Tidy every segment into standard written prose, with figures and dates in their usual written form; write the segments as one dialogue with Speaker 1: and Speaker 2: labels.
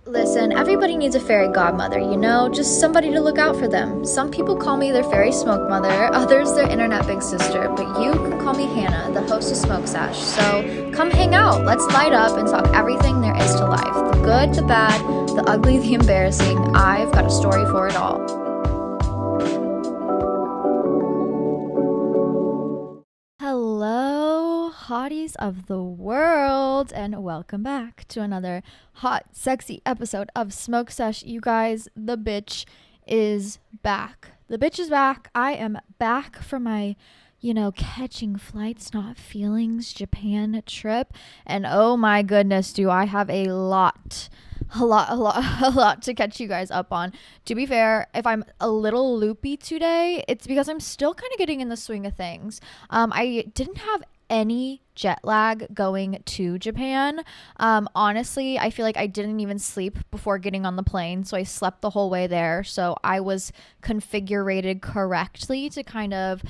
Speaker 1: Listen, everybody needs a fairy godmother, just somebody to look out for them. Some people call me their fairy smoke mother, others their internet big sister, but you can call me Hannah, the host of Smoke Sash. So come hang out, let's light up and talk everything there is to life. The good, the bad, the ugly, the embarrassing. I've got a story for it all. Hello, hotties of the world, and welcome back to another hot, sexy episode of Smoke Sesh. You guys, the bitch is back. The bitch is back. I am back from my, catching flights, not feelings, Japan trip, and oh my goodness, do I have a lot to catch you guys up on. To be fair, if I'm a little loopy today, it's because I'm still kind of getting in the swing of things. I didn't have any jet lag going to Japan. Honestly, I feel like I didn't even sleep before getting on the plane, so I slept the whole way there. So I was configured correctly to kind of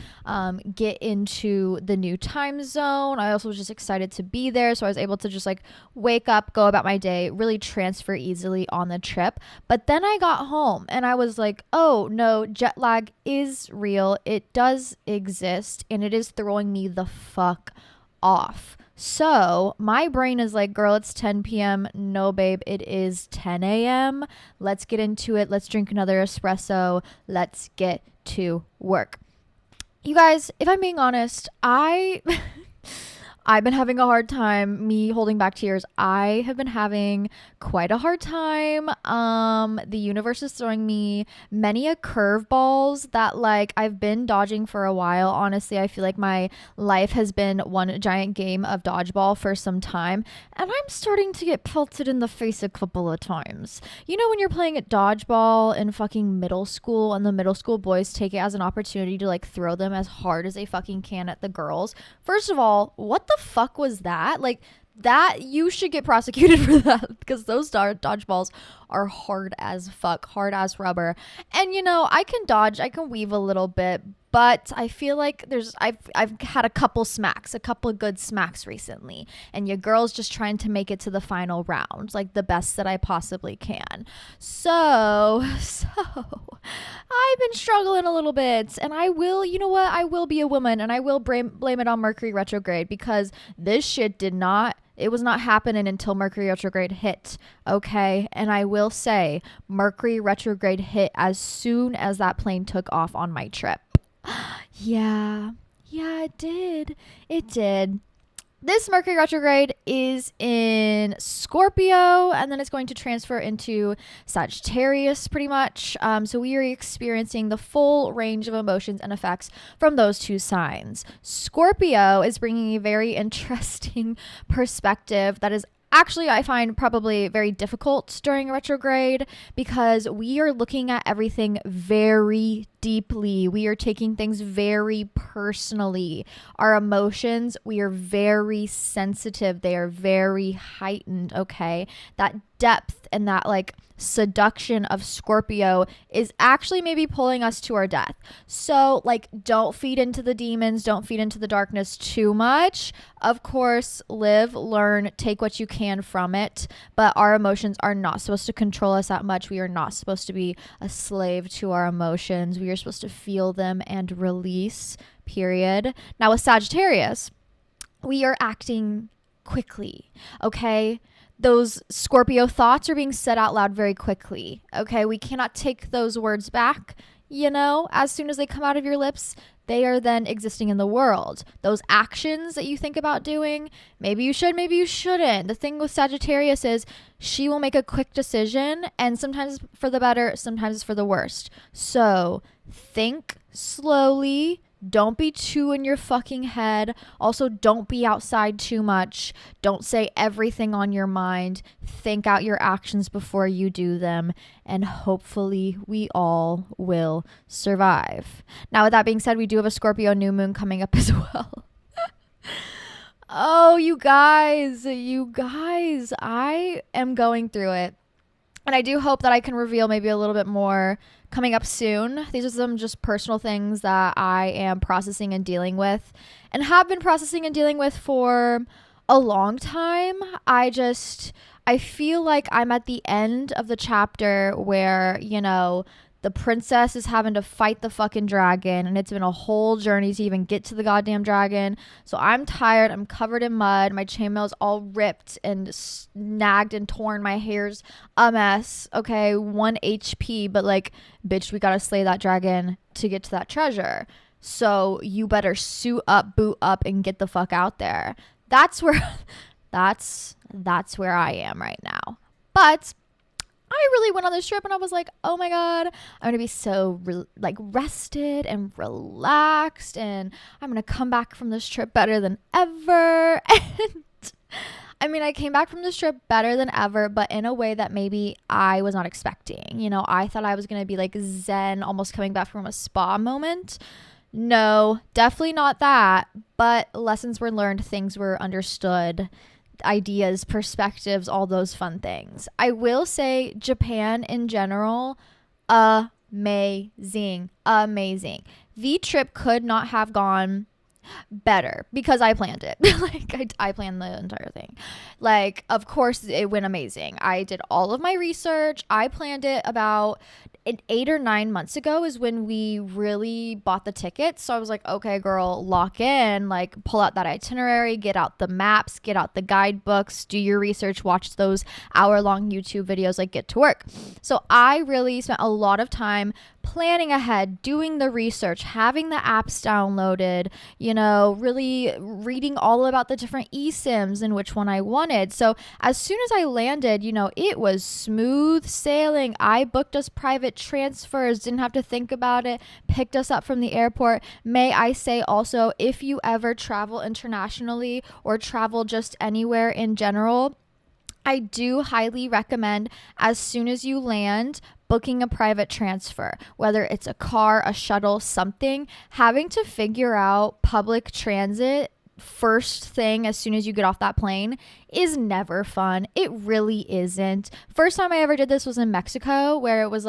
Speaker 1: get into the new time zone. I also was just excited to be there, so I was able to just like wake up, go about my day, really transfer easily on the trip. But then I got home and I was like, oh no, jet lag is real. It does exist, and it is throwing me the fuck off. So my brain is like, girl, it's 10 p.m. No, babe, it is 10 a.m. Let's get into it. Let's drink another espresso. Let's get to work. You guys, if I'm being honest, I've been having a hard time, me holding back tears. I have been having quite a hard time. The universe is throwing me many a curveballs that like I've been dodging for a while. Honestly, I feel like my life has been one giant game of dodgeball for some time, and I'm starting to get pelted in the face a couple of times. You know when you're playing at dodgeball in fucking middle school and the middle school boys take it as an opportunity to like throw them as hard as they fucking can at the girls? First of all, what the fuck was that? Like, that you should get prosecuted for that, because those dodgeballs are hard as fuck, hard as rubber. And I can dodge, I can weave a little bit, but I feel like I've had a couple of good smacks recently, and your girl's just trying to make it to the final round, like the best that I possibly can. So I've been struggling a little bit, and I will, I will be a woman, and I will blame it on Mercury retrograde, because this shit it was not happening until Mercury retrograde hit, okay? And I will say, Mercury retrograde hit as soon as that plane took off on my trip. Yeah, it did. It did. This Mercury retrograde is in Scorpio, and then it's going to transfer into Sagittarius pretty much. So we are experiencing the full range of emotions and effects from those two signs. Scorpio is bringing a very interesting perspective that is actually, I find probably very difficult during retrograde, because we are looking at everything very deeply. We are taking things very personally. Our emotions, we are very sensitive. They are very heightened, okay? That depth and that like seduction of Scorpio is actually maybe pulling us to our death. So like, don't feed into the demons, don't feed into the darkness too much. Of course, live, learn, take what you can from it, but our emotions are not supposed to control us that much. We are not supposed to be a slave to our emotions. We are supposed to feel them and release, period. Now with Sagittarius, we are acting quickly, okay? Those Scorpio thoughts are being said out loud very quickly, okay? We cannot take those words back, as soon as they come out of your lips. They are then existing in the world. Those actions that you think about doing, maybe you should, maybe you shouldn't. The thing with Sagittarius is she will make a quick decision, and sometimes for the better, sometimes it's for the worst. So think slowly. Don't be too in your fucking head. Also, don't be outside too much. Don't say everything on your mind. Think out your actions before you do them. And hopefully we all will survive. Now, with that being said, we do have a Scorpio new moon coming up as well. Oh, you guys, I am going through it. And I do hope that I can reveal maybe a little bit more coming up soon. These are some just personal things that I am processing and dealing with, and have been processing and dealing with for a long time. I feel like I'm at the end of the chapter where, the princess is having to fight the fucking dragon, and it's been a whole journey to even get to the goddamn dragon. So I'm tired. I'm covered in mud. My chainmail's all ripped and snagged and torn. My hair's a mess. Okay, 1 HP, but like, bitch, we gotta slay that dragon to get to that treasure. So you better suit up, boot up, and get the fuck out there. That's where that's where I am right now. But I really went on this trip and I was like, oh my God, I'm going to be so rested and relaxed, and I'm going to come back from this trip better than ever. And I mean, I came back from this trip better than ever, but in a way that maybe I was not expecting. I thought I was going to be like zen, almost coming back from a spa moment. No, definitely not that. But lessons were learned, things were understood, ideas, perspectives, all those fun things. I will say Japan in general, amazing. The trip could not have gone better because I planned it. I planned the entire thing. Of course it went amazing. I did all of my research. I planned it about 8 or 9 months ago is when we really bought the tickets. So I was like, okay, girl, lock in, pull out that itinerary, get out the maps, get out the guidebooks, do your research, watch those hour-long YouTube videos, get to work. So I really spent a lot of time planning ahead, doing the research, having the apps downloaded, really reading all about the different eSIMs and which one I wanted. So as soon as I landed, it was smooth sailing. I booked us private transfers, didn't have to think about it, picked us up from the airport. May I say also, if you ever travel internationally or travel just anywhere in general, I do highly recommend, as soon as you land, booking a private transfer, whether it's a car, a shuttle, something. Having to figure out public transit first thing as soon as you get off that plane is never fun. It really isn't. First time I ever did this was in Mexico, where it was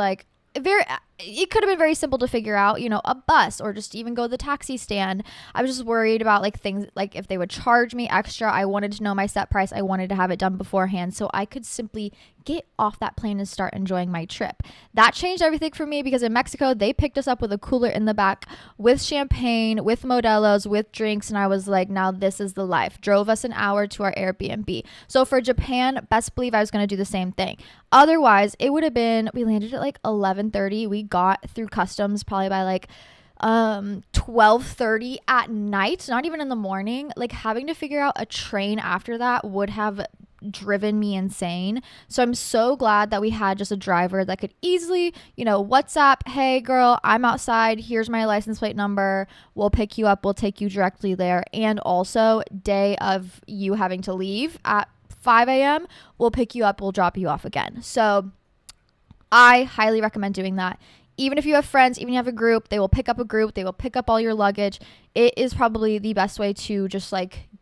Speaker 1: it could have been very simple to figure out, a bus or just even go to the taxi stand. I was just worried about things if they would charge me extra. I wanted to know my set price. I wanted to have it done beforehand so I could simply get off that plane and start enjoying my trip. That changed everything for me because in Mexico, they picked us up with a cooler in the back with champagne, with Modelo's, with drinks. And I was like, now this is the life. Drove us an hour to our Airbnb. So for Japan, best believe I was going to do the same thing. Otherwise, it would have been, we landed at 11:30. We got through customs probably by 12:30 at night, not even in the morning. Having to figure out a train after that would have driven me insane. So I'm so glad that we had just a driver that could easily, WhatsApp, hey girl, I'm outside, here's my license plate number, we'll pick you up, we'll take you directly there. And also, day of you having to leave at 5 a.m., we'll pick you up, we'll drop you off again. So I highly recommend doing that. Even if you have friends, even if you have a group, they will pick up a group, they will pick up all your luggage. It is probably the best way to just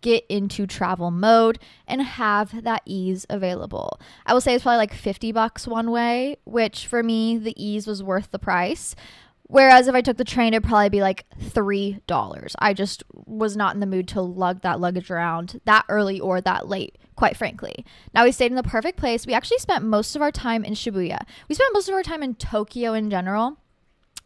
Speaker 1: get into travel mode and have that ease available. I will say it's probably $50 one way, which for me, the ease was worth the price. Whereas if I took the train, it'd probably be $3. I just was not in the mood to lug that luggage around that early or that late, quite frankly. Now, we stayed in the perfect place. We actually spent most of our time in Shibuya. We spent most of our time in Tokyo in general.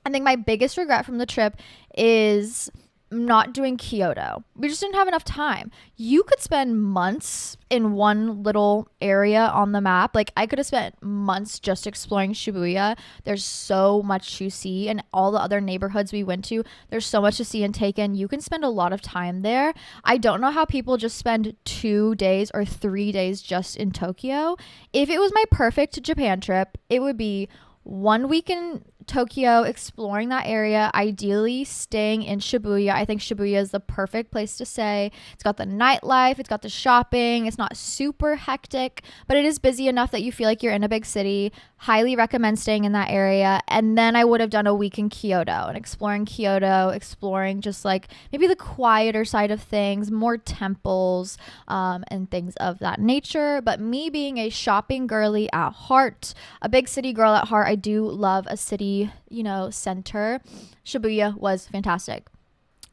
Speaker 1: I think my biggest regret from the trip is not doing Kyoto. We just didn't have enough time. You could spend months in one little area on the map. I could have spent months just exploring Shibuya. There's so much to see, and all the other neighborhoods we went to, there's so much to see and take in. You can spend a lot of time there. I don't know how people just spend 2 days or 3 days just in Tokyo. If it was my perfect Japan trip, it would be 1 week in Tokyo, exploring that area, ideally staying in Shibuya. I think Shibuya is the perfect place to stay. It's got the nightlife, it's got the shopping, it's not super hectic, but it is busy enough that you feel like you're in a big city. Highly recommend staying in that area. And then I would have done a week in Kyoto and exploring just maybe the quieter side of things, more temples, and things of that nature. But me being a shopping girly at heart, a big city girl at heart, I do love a city, center. Shibuya was fantastic.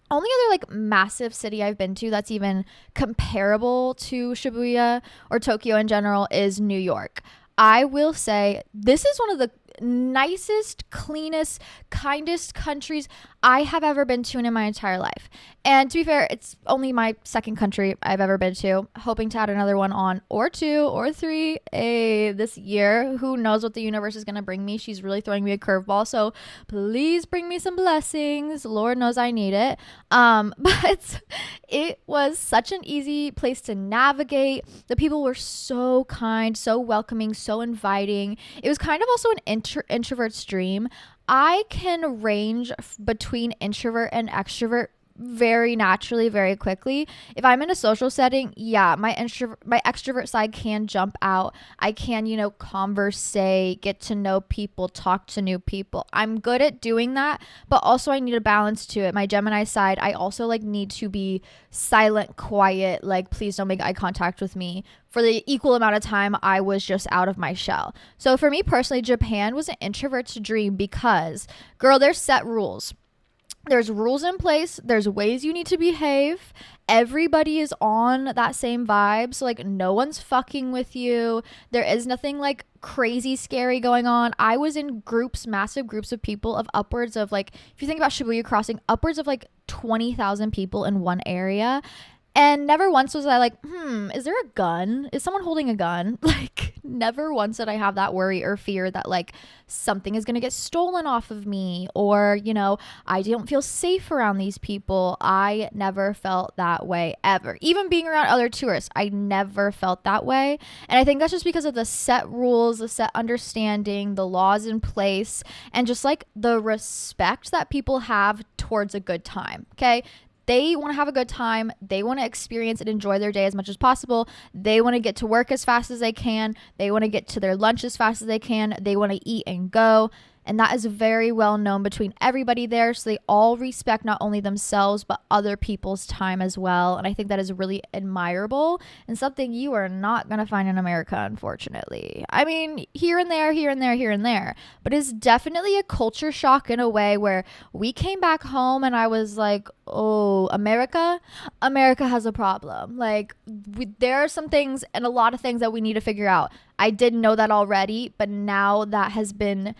Speaker 1: Only other like massive city I've been to that's even comparable to Shibuya or Tokyo in general is New York. I will say this is one of the nicest, cleanest, kindest countries I have ever been to in my entire life. And to be fair, it's only my second country I've ever been to. Hoping to add another one on, or two or three, this year. Who knows what the universe is going to bring me? She's really throwing me a curveball. So please bring me some blessings. Lord knows I need it. But it was such an easy place to navigate. The people were so kind, so welcoming, so inviting. It was kind of also an introvert's dream. I can range between introvert and extrovert very naturally, very quickly. If I'm in a social setting, yeah, my extrovert side can jump out. I can, conversate, get to know people, talk to new people. I'm good at doing that, but also I need a balance to it. My Gemini side, I also like need to be silent, quiet, like please don't make eye contact with me for the equal amount of time I was just out of my shell. So for me personally, Japan was an introvert's dream because, girl, there's set rules. There's rules in place. There's ways you need to behave. Everybody is on that same vibe. So, like, no one's fucking with you. There is nothing, like, crazy scary going on. I was in groups, massive groups of people of upwards of, like, if you think about Shibuya Crossing, upwards of, like, 20,000 people in one area. And never once was I like, is there a gun? Is someone holding a gun? Like, never once did I have that worry or fear that, like, something is going to get stolen off of me or, I don't feel safe around these people. I never felt that way ever. Even being around other tourists, I never felt that way. And I think that's just because of the set rules, the set understanding, the laws in place, and just, like, the respect that people have towards a good time, okay? They want to have a good time. They want to experience and enjoy their day as much as possible. They want to get to work as fast as they can. They want to get to their lunch as fast as they can. They want to eat and go. And that is very well known between everybody there. So they all respect not only themselves, but other people's time as well. And I think that is really admirable and something you are not going to find in America, unfortunately. I mean, here and there, here and there, here and there. But it's definitely a culture shock in a way where we came back home and I was like, oh, America has a problem. Like, there are some things and a lot of things that we need to figure out. I didn't know that already, but now that has been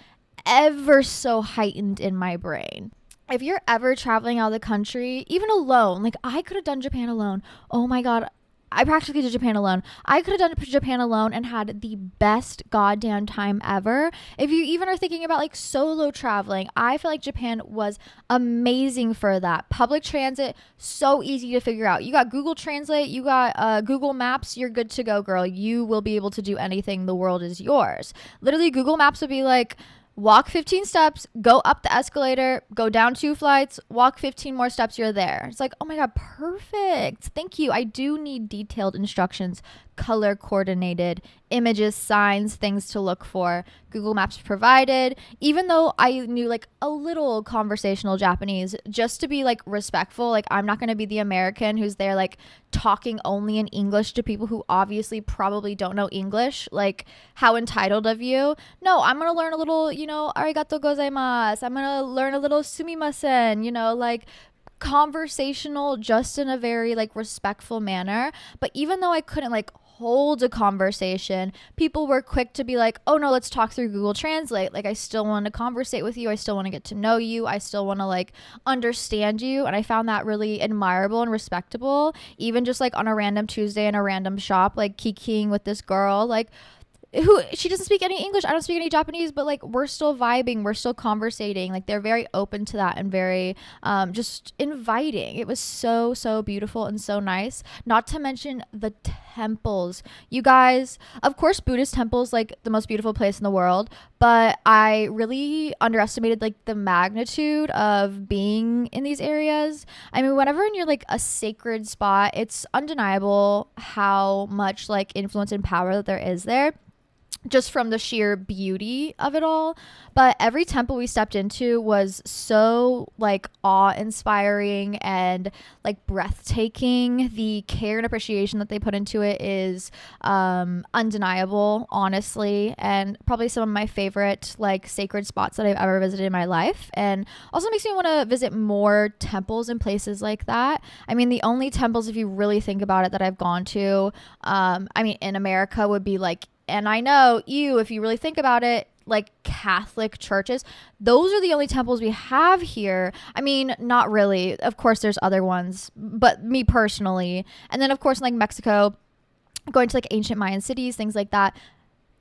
Speaker 1: ever so heightened in my brain. If you're ever traveling out of the country, even alone, like I could have done Japan alone. Oh my God. I practically did Japan alone. I could have done Japan alone and had the best goddamn time ever. If you even are thinking about like solo traveling, I feel like Japan was amazing for that. Public transit, so easy to figure out. You got Google Translate, you got Google Maps, you're good to go, girl. You will be able to do anything. The world is yours. Literally, Google Maps would be like, walk 15 steps, go up the escalator, go down 2 flights, walk 15 more steps, you're there. It's like, oh my God, perfect. Thank you. I do need detailed instructions, color coordinated, images, signs, things to look for. Google Maps provided. Even though I knew like a little conversational Japanese, just to be like respectful, like I'm not going to be the American who's there like talking only in English to people who obviously probably don't know English. Like, how entitled of you. No, I'm going to learn a little, arigato gozaimasu. I'm going to learn a little sumimasen, like conversational, just in a very like respectful manner. But even though I couldn't like hold a conversation, people were quick to be like, oh no, let's talk through Google Translate. Like, I still want to conversate with you. I still want to get to know you. I still want to like understand you. And I found that really admirable and respectable. Even just like on a random Tuesday in a random shop, like kikiing with this girl, like she doesn't speak any English, I don't speak any Japanese, but like we're still vibing, we're still conversating. Like, they're very open to that and very just inviting. It was so beautiful and so nice. Not to mention the temples, you guys. Of course, Buddhist temples, like the most beautiful place in the world, but I really underestimated like the magnitude of being in these areas. I mean, whenever you're like a sacred spot, it's undeniable how much like influence and power that there is there. just from the sheer beauty of it all. But every temple we stepped into was so like awe-inspiring and like breathtaking. The care and appreciation that they put into it is undeniable, honestly, and probably some of my favorite like sacred spots that I've ever visited in my life. And also makes me want to visit more temples and places like that. I mean, the only temples, if you really think about it, that I've gone to, I mean, in America would be like, and I know you, if you really think about it, like Catholic churches, those are the only temples we have here. I mean, not really. Of course, there's other ones, but me personally. And then, of course, like Mexico, going to like ancient Mayan cities, things like that.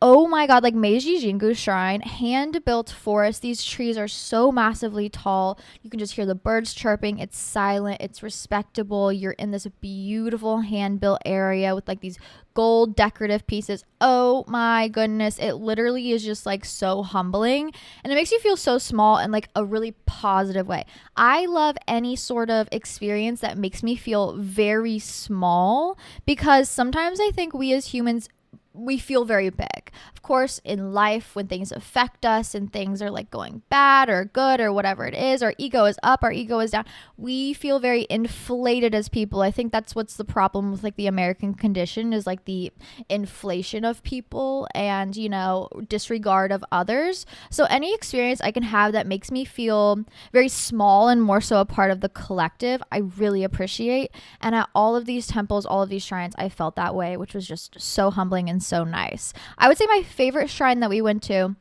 Speaker 1: Oh my God, like Meiji Jingu Shrine, hand-built forest. These trees are so massively tall. You can just hear the birds chirping. It's silent. It's respectable. You're in this beautiful hand-built area with like these gold decorative pieces. Oh my goodness. It literally is just like so humbling. And it makes you feel so small in like a really positive way. I love any sort of experience that makes me feel very small, because sometimes I think we as humans, we feel very big. Of course, in life, when things affect us and things are like going bad or good or whatever it is, our ego is up, our ego is down. We feel very inflated as people. I think that's what's the problem with like the American condition, is like the inflation of people and, you know, disregard of others. So any experience I can have that makes me feel very small and more so a part of the collective, I really appreciate. And at all of these temples, all of these shrines, I felt that way, which was just so humbling and so nice. I would say my favorite shrine that we went to,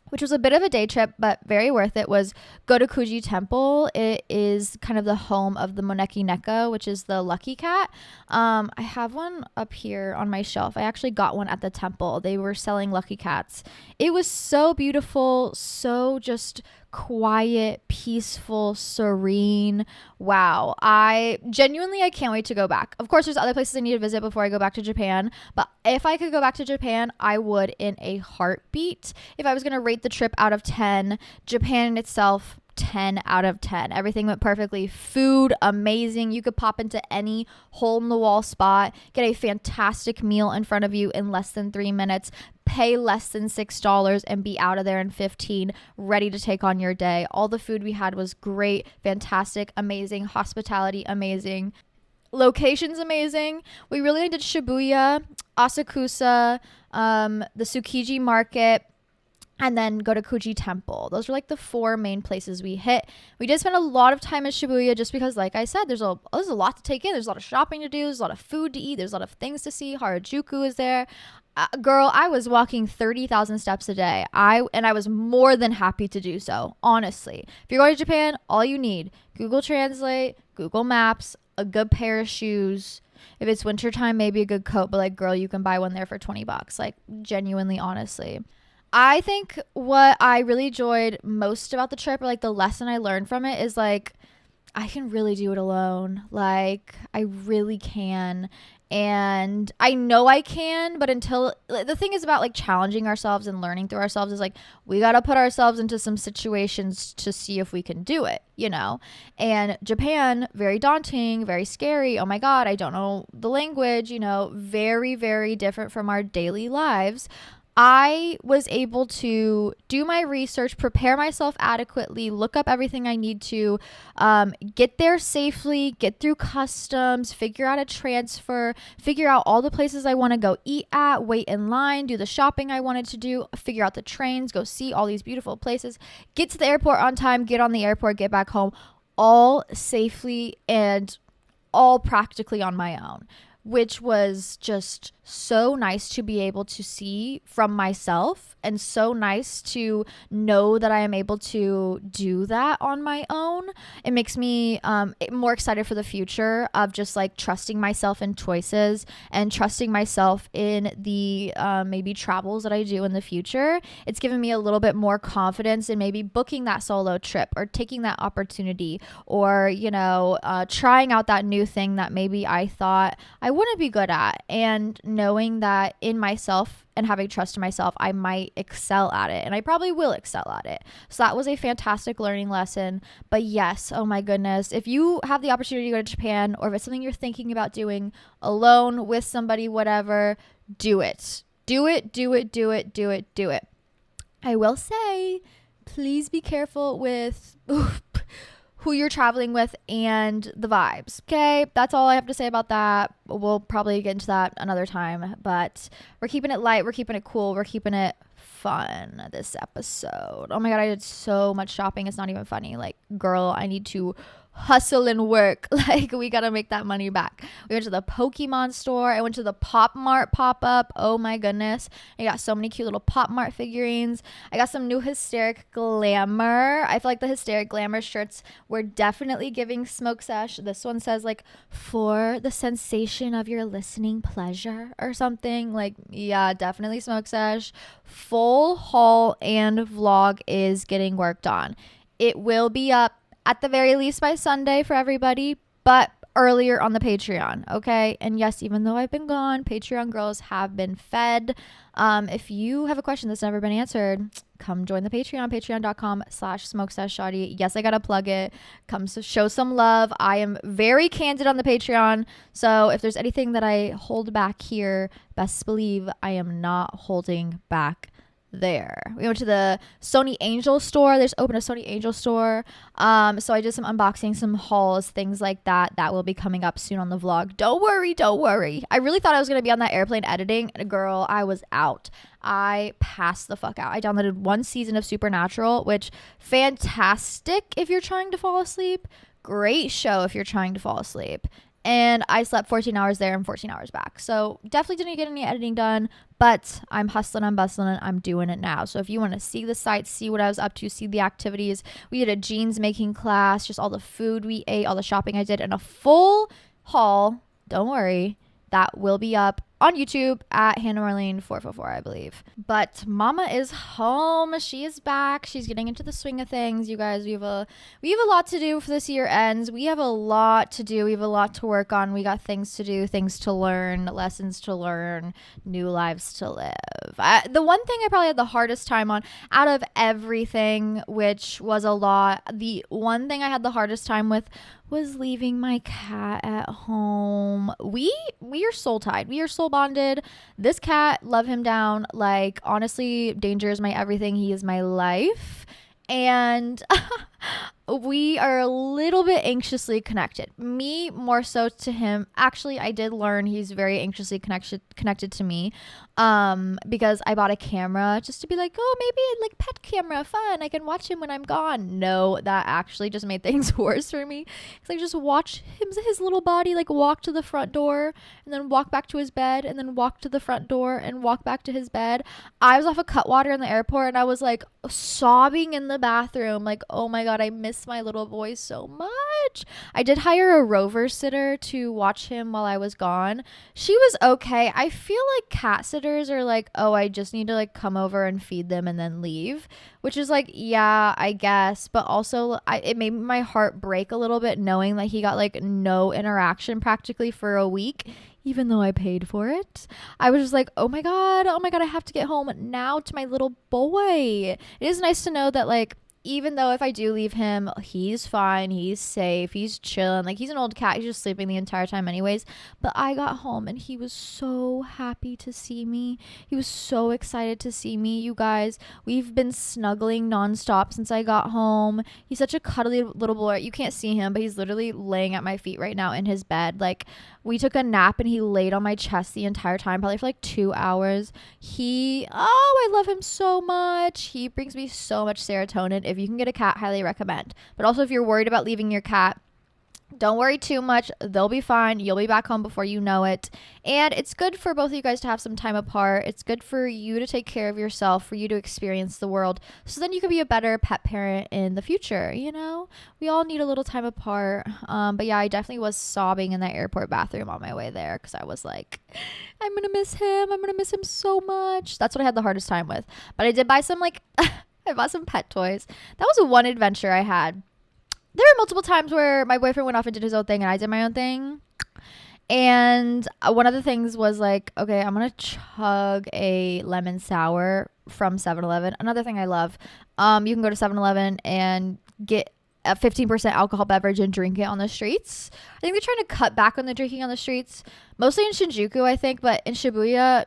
Speaker 1: which was a bit of a day trip but very worth it, was Gotokuji Temple. It is kind of the home of the Moneki Neko, which is the lucky cat. I have one up here on my shelf. I actually got one at the temple. They were selling lucky cats. It was so beautiful, so just quiet, peaceful, serene. Wow. I can't wait to go back. Of course, there's other places I need to visit before I go back to Japan, but if I could go back to Japan, I would in a heartbeat. If I was going to rate the trip out of 10, Japan in itself, 10 out of 10. Everything went perfectly. Food, amazing. You could pop into any hole in the wall spot, get a fantastic meal in front of you in less than 3 minutes, pay less than $6 and be out of there in 15, ready to take on your day. All the food we had was great, fantastic, amazing. Hospitality, amazing. Locations, amazing. We really did Shibuya, Asakusa, the Tsukiji Market, and then Gotokuji Temple. Those were like the 4 main places we hit. We did spend a lot of time in Shibuya just because, like I said, there's a lot to take in. There's a lot of shopping to do. There's a lot of food to eat. There's a lot of things to see. Harajuku is there. Girl, I was walking 30,000 steps a day. I was more than happy to do so, honestly. If you're going to Japan, all you need, Google Translate, Google Maps, a good pair of shoes. If it's wintertime, maybe a good coat, but like, girl, you can buy one there for $20. Like, genuinely, honestly. I think what I really enjoyed most about the trip, or like the lesson I learned from it, is like, I can really do it alone. Like, I really can. And I know I can, but the thing is about like challenging ourselves and learning through ourselves is like, we got to put ourselves into some situations to see if we can do it, you know? And Japan, very daunting, very scary. Oh my God, I don't know the language, you know, very, very different from our daily lives. I was able to do my research, prepare myself adequately, look up everything I need to, get there safely, get through customs, figure out a transfer, figure out all the places I want to go eat at, wait in line, do the shopping I wanted to do, figure out the trains, go see all these beautiful places, get to the airport on time, get on the airport, get back home, all safely and all practically on my own, which was just so nice to be able to see from myself, and so nice to know that I am able to do that on my own. It makes me more excited for the future of just like trusting myself in choices and trusting myself in the maybe travels that I do in the future. It's given me a little bit more confidence in maybe booking that solo trip or taking that opportunity, or, you know, trying out that new thing that maybe I thought I wouldn't be good at, and knowing that in myself and having trust in myself, I might excel at it, and I probably will excel at it. So that was a fantastic learning lesson. But yes, oh my goodness, if you have the opportunity to go to Japan, or if it's something you're thinking about doing alone, with somebody, whatever, do it. Do it, do it, do it, do it, do it. I will say, please be careful with who you're traveling with and the vibes. Okay, that's all I have to say about that. We'll probably get into that another time, but we're keeping it light, we're keeping it cool, we're keeping it fun this episode. Oh my god, I did so much shopping, it's not even funny. Like, girl, I need to hustle and work. Like, we gotta make that money back. We went to the Pokemon store. I went to the Pop Mart pop-up. Oh my goodness, I got so many cute little Pop Mart figurines. I got some new Hysteric Glamour. I feel like the Hysteric Glamour shirts were definitely giving smoke sesh. This one says like, for the sensation of your listening pleasure or something. Like, yeah, definitely smoke sesh. Full haul and vlog is getting worked on. It will be up at the very least by Sunday for everybody, but earlier on the Patreon, okay? And yes, even though I've been gone, Patreon girls have been fed. If you have a question that's never been answered, come join the Patreon, patreon.com/smokeseshshawty. Yes, I gotta plug it. Come to show some love. I am very candid on the Patreon, so if there's anything that I hold back here, best believe I am not holding back there. We went to the Sony Angel store. There's open a Sony Angel store. So I did some unboxing, some hauls, things like that. That will be coming up soon on the vlog. Don't worry, don't worry. I really thought I was gonna be on that airplane editing. Girl, I was out. I passed the fuck out. I downloaded 1 season of Supernatural, which fantastic if you're trying to fall asleep. Great show if you're trying to fall asleep. And I slept 14 hours there and 14 hours back. So definitely didn't get any editing done, but I'm hustling, I'm bustling, and I'm doing it now. So if you want to see the site, see what I was up to, see the activities, we did a jeans making class, just all the food we ate, all the shopping I did, and a full haul, don't worry, that will be up on YouTube at Hannah Marlene 444, I believe. But Mama is home. She is back. She's getting into the swing of things. You guys, we have a lot to do for this year ends. We have a lot to do. We have a lot to work on. We got things to do, things to learn, lessons to learn, new lives to live. The one thing I probably had the hardest time on out of everything, which was a lot, the one thing I had the hardest time with was leaving my cat at home. We are soul tied. We are soul bonded. This cat, love him down. Like, honestly, Danger is my everything. He is my life. And we are a little bit anxiously connected. Me more so to him. Actually, I did learn he's very anxiously connected to me. Because I bought a camera just to be like, oh, maybe like pet camera, fun. I can watch him when I'm gone. No, that actually just made things worse for me. Cause I just watch his little body like walk to the front door and then walk back to his bed and then walk to the front door and walk back to his bed. I was off of Cutwater in the airport and I was like sobbing in the bathroom. Like, oh my God, I miss my little boy so much. I did hire a rover sitter to watch him while I was gone. She was okay. I feel like cat sitters are like, oh, I just need to like come over and feed them and then leave, which is like, yeah, I guess, but also it made my heart break a little bit knowing that he got like no interaction practically for a week, even though I paid for it. I was just like, oh my god, I have to get home now to my little boy. It is nice to know that like, even though if I do leave him, he's fine, he's safe, he's chilling. Like, he's an old cat, he's just sleeping the entire time anyways. But I got home and he was so happy to see me. He was so excited to see me. You guys, we've been snuggling nonstop since I got home. He's such a cuddly little boy. You can't see him, but he's literally laying at my feet right now in his bed. Like, we took a nap and he laid on my chest the entire time, probably for like 2 hours. I love him so much. He brings me so much serotonin. If you can get a cat, highly recommend. But also, if you're worried about leaving your cat, don't worry too much. They'll be fine. You'll be back home before you know it. And it's good for both of you guys to have some time apart. It's good for you to take care of yourself, for you to experience the world, so then you can be a better pet parent in the future. You know, we all need a little time apart. But yeah, I definitely was sobbing in that airport bathroom on my way there because I was like, I'm going to miss him. I'm going to miss him so much. That's what I had the hardest time with. But I did buy some like, I bought some pet toys. That was one adventure I had. There were multiple times where my boyfriend went off and did his own thing and I did my own thing. And one of the things was like, okay, I'm going to chug a lemon sour from 7-Eleven. Another thing I love. You can go to 7-Eleven and get a 15% alcohol beverage and drink it on the streets. I think they're trying to cut back on the drinking on the streets, mostly in Shinjuku, I think, but in Shibuya,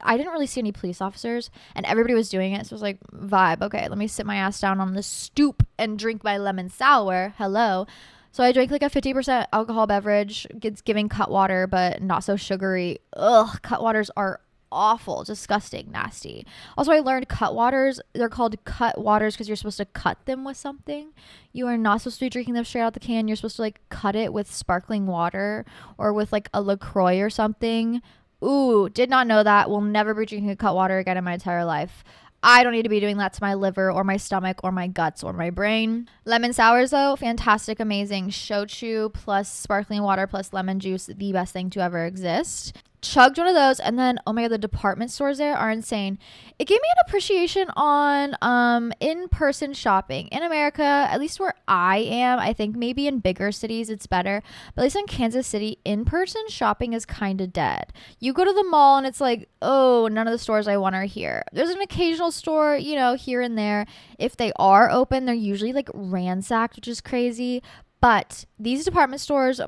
Speaker 1: I didn't really see any police officers, and everybody was doing it. So it was like, vibe. Okay, let me sit my ass down on the stoop and drink my lemon sour. Hello. So I drank like a 50% alcohol beverage. It's giving cut water, but not so sugary. Ugh, cut waters are awful, disgusting, nasty. Also, I learned cut waters, they're called cut waters because you're supposed to cut them with something. You are not supposed to be drinking them straight out the can. You're supposed to like cut it with sparkling water or with like a LaCroix or something. Ooh, did not know that. Will never be drinking a cut water again in my entire life. I don't need to be doing that to my liver or my stomach or my guts or my brain. Lemon sours though, fantastic, amazing. Shochu plus sparkling water plus lemon juice, the best thing to ever exist. Chugged one of those, and then oh my god, the department stores there are insane. It gave me an appreciation on in-person shopping in America, at least where I am. I think maybe in bigger cities it's better, but at least in Kansas City, in-person shopping is kind of dead. You go to the mall and it's like, oh, none of the stores I want are here. There's an occasional store, you know, here and there. If they are open, they're usually like ransacked, which is crazy. But these department stores,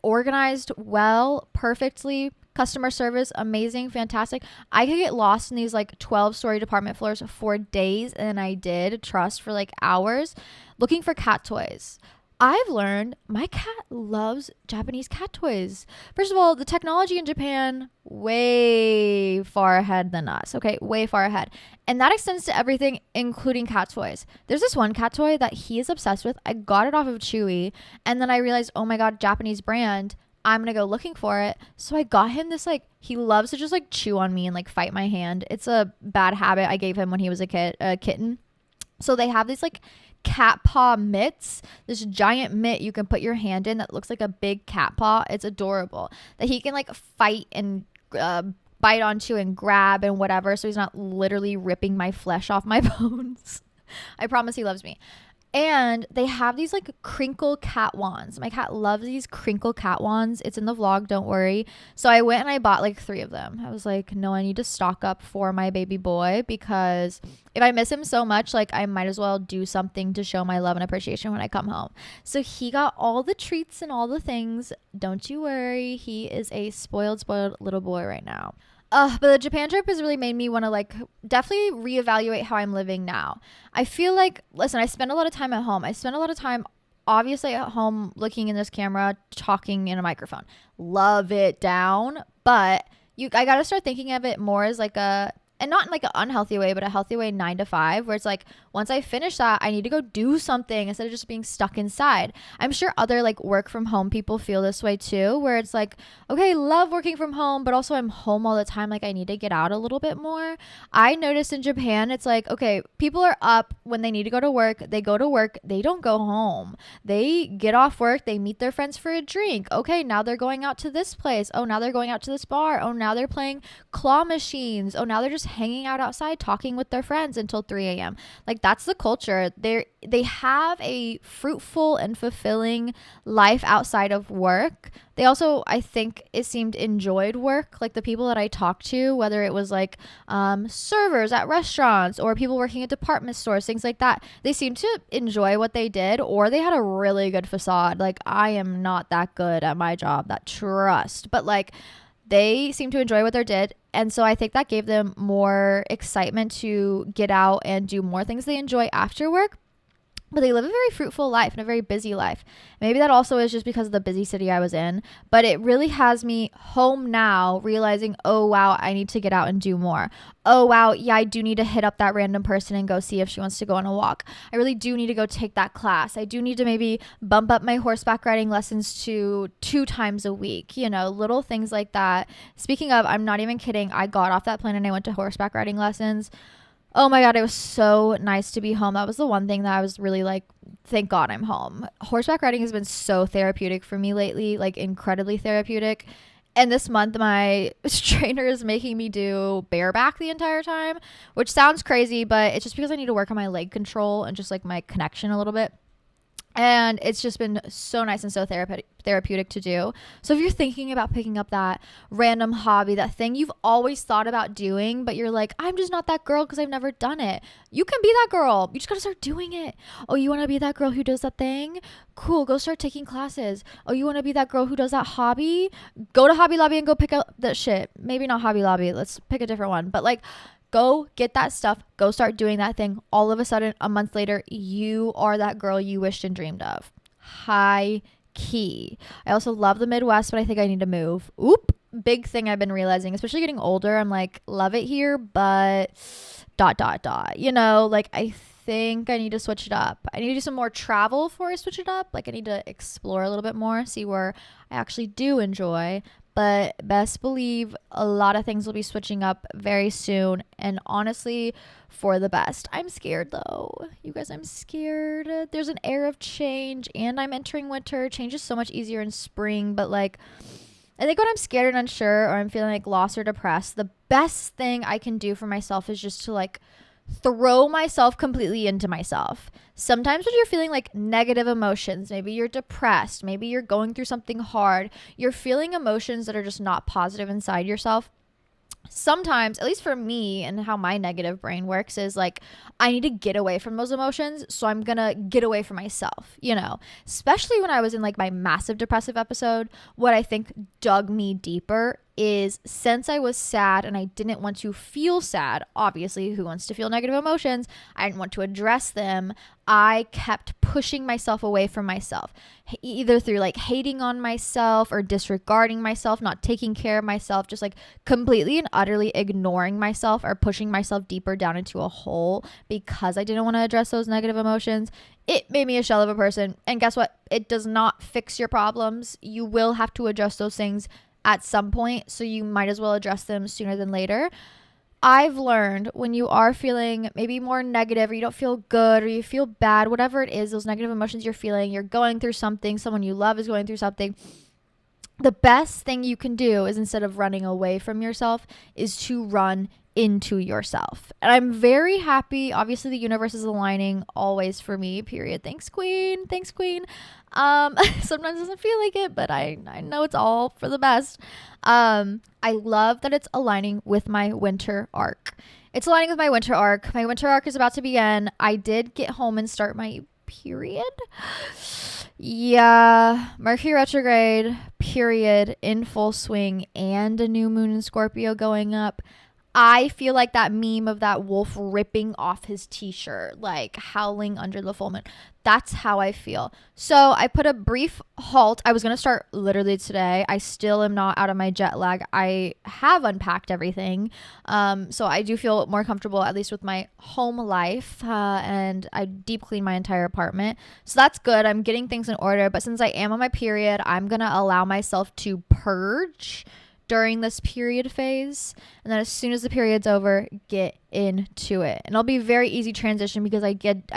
Speaker 1: organized well, perfectly, customer service amazing, fantastic. I could get lost in these like 12-story department floors for days, and I did trust for like hours looking for cat toys. I've learned my cat loves Japanese cat toys. First of all, the technology in Japan, way far ahead than us. Okay, way far ahead. And that extends to everything, including cat toys. There's this one cat toy that he is obsessed with. I got it off of Chewy, and then I realized, oh my god, Japanese brand. I'm gonna go looking for it. So I got him this, like, he loves to just like chew on me and like fight my hand. It's a bad habit I gave him when he was a kitten. So they have these like cat paw mitts, this giant mitt you can put your hand in that looks like a big cat paw. It's adorable that he can like fight and bite onto and grab and whatever, so he's not literally ripping my flesh off my bones. I promise he loves me. And they have these like crinkle cat wands. My cat loves these crinkle cat wands. It's in the vlog, don't worry. So I went and I bought like 3 of them. I was like, no, I need to stock up for my baby boy, because if I miss him so much, like I might as well do something to show my love and appreciation when I come home. So he got all the treats and all the things. Don't you worry. He is a spoiled little boy right now. But the Japan trip has really made me want to like definitely reevaluate how I'm living now. I feel like, listen, I spend a lot of time at home. I spend a lot of time obviously at home looking in this camera, talking in a microphone. Love it down. But I got to start thinking of it more as like and not in like an unhealthy way, but a healthy way, 9 to 5, where it's like, once I finish that, I need to go do something instead of just being stuck inside. I'm sure other like work from home people feel this way too, where it's like, okay, love working from home, but also I'm home all the time. Like I need to get out a little bit more. I noticed in Japan, it's like, okay, people are up when they need to go to work. They go to work. They don't go home. They get off work. They meet their friends for a drink. Okay, now they're going out to this place. Oh, now they're going out to this bar. Oh, now they're playing claw machines. Oh, now they're just hanging out outside talking with their friends until 3 a.m. Like that's the culture. They have a fruitful and fulfilling life outside of work. They also, I think it seemed, enjoyed work. Like the people that I talked to, whether it was like servers at restaurants or people working at department stores, things like that, they seemed to enjoy what they did, or they had a really good facade. Like I am not that good at my job, that trust, but like they seem to enjoy what they did. And so I think that gave them more excitement to get out and do more things they enjoy after work. But they live a very fruitful life and a very busy life. Maybe that also is just because of the busy city I was in. But it really has me home now realizing, oh, wow, I need to get out and do more. Oh, wow, yeah, I do need to hit up that random person and go see if she wants to go on a walk. I really do need to go take that class. I do need to maybe bump up my horseback riding lessons to 2 times a week. You know, little things like that. Speaking of, I'm not even kidding. I got off that plane and I went to horseback riding lessons. Oh my God, it was so nice to be home. That was the one thing that I was really like, thank God I'm home. Horseback riding has been so therapeutic for me lately, like incredibly therapeutic. And this month, my trainer is making me do bareback the entire time, which sounds crazy, but it's just because I need to work on my leg control and just like my connection a little bit. And it's just been so nice and so therapeutic to do. So if you're thinking about picking up that random hobby, that thing you've always thought about doing, but you're like, I'm just not that girl because I've never done it. You can be that girl. You just got to start doing it. Oh, you want to be that girl who does that thing? Cool. Go start taking classes. Oh, you want to be that girl who does that hobby? Go to Hobby Lobby and go pick up that shit. Maybe not Hobby Lobby. Let's pick a different one. But like, go get that stuff. Go start doing that thing. All of a sudden, a month later, you are that girl you wished and dreamed of. High key. I also love the Midwest, but I think I need to move. Oop. Big thing I've been realizing, especially getting older. I'm like, love it here, but ... You know, like I think I need to switch it up. I need to do some more travel before I switch it up. Like I need to explore a little bit more, see where I actually do enjoy. But best believe a lot of things will be switching up very soon. And honestly, for the best. I'm scared though. You guys, I'm scared. There's an air of change and I'm entering winter. Change is so much easier in spring. But like, I think when I'm scared and unsure or I'm feeling like lost or depressed, the best thing I can do for myself is just to like throw myself completely into myself. Sometimes when you're feeling like negative emotions, maybe you're depressed, maybe you're going through something hard, you're feeling emotions that are just not positive inside yourself. Sometimes, at least for me and how my negative brain works, is like I need to get away from those emotions, so I'm gonna get away from myself, you know. Especially when I was in like my massive depressive episode, what I think dug me deeper is since I was sad and I didn't want to feel sad, obviously who wants to feel negative emotions, I didn't want to address them, I kept pushing myself away from myself, either through like hating on myself or disregarding myself, not taking care of myself, just like completely and utterly ignoring myself or pushing myself deeper down into a hole because I didn't want to address those negative emotions. It made me a shell of a person. And guess what? It does not fix your problems. You will have to address those things at some point, so you might as well address them sooner than later. I've learned when you are feeling maybe more negative or you don't feel good or you feel bad, whatever it is, those negative emotions you're feeling, you're going through something, someone you love is going through something, the best thing you can do is, instead of running away from yourself, is to run into yourself. And I'm very happy. Obviously the universe is aligning always for me, period. Thanks queen. Sometimes it doesn't feel like it, but I know it's all for the best. I love that it's aligning with my winter arc. It's aligning with my winter arc. My winter arc is about to begin. I did get home and start my period. Yeah, Mercury retrograde, period, in full swing, and a new moon in Scorpio going up. I feel like that meme of that wolf ripping off his t-shirt, like howling under the full moon. That's how I feel. So I put a brief halt. I was going to start literally today. I still am not out of my jet lag. I have unpacked everything. So I do feel more comfortable, at least with my home life. And I deep cleaned my entire apartment. So that's good. I'm getting things in order. But since I am on my period, I'm going to allow myself to purge during this period phase, and then as soon as the period's over, get into it. And it'll be a very easy transition because I did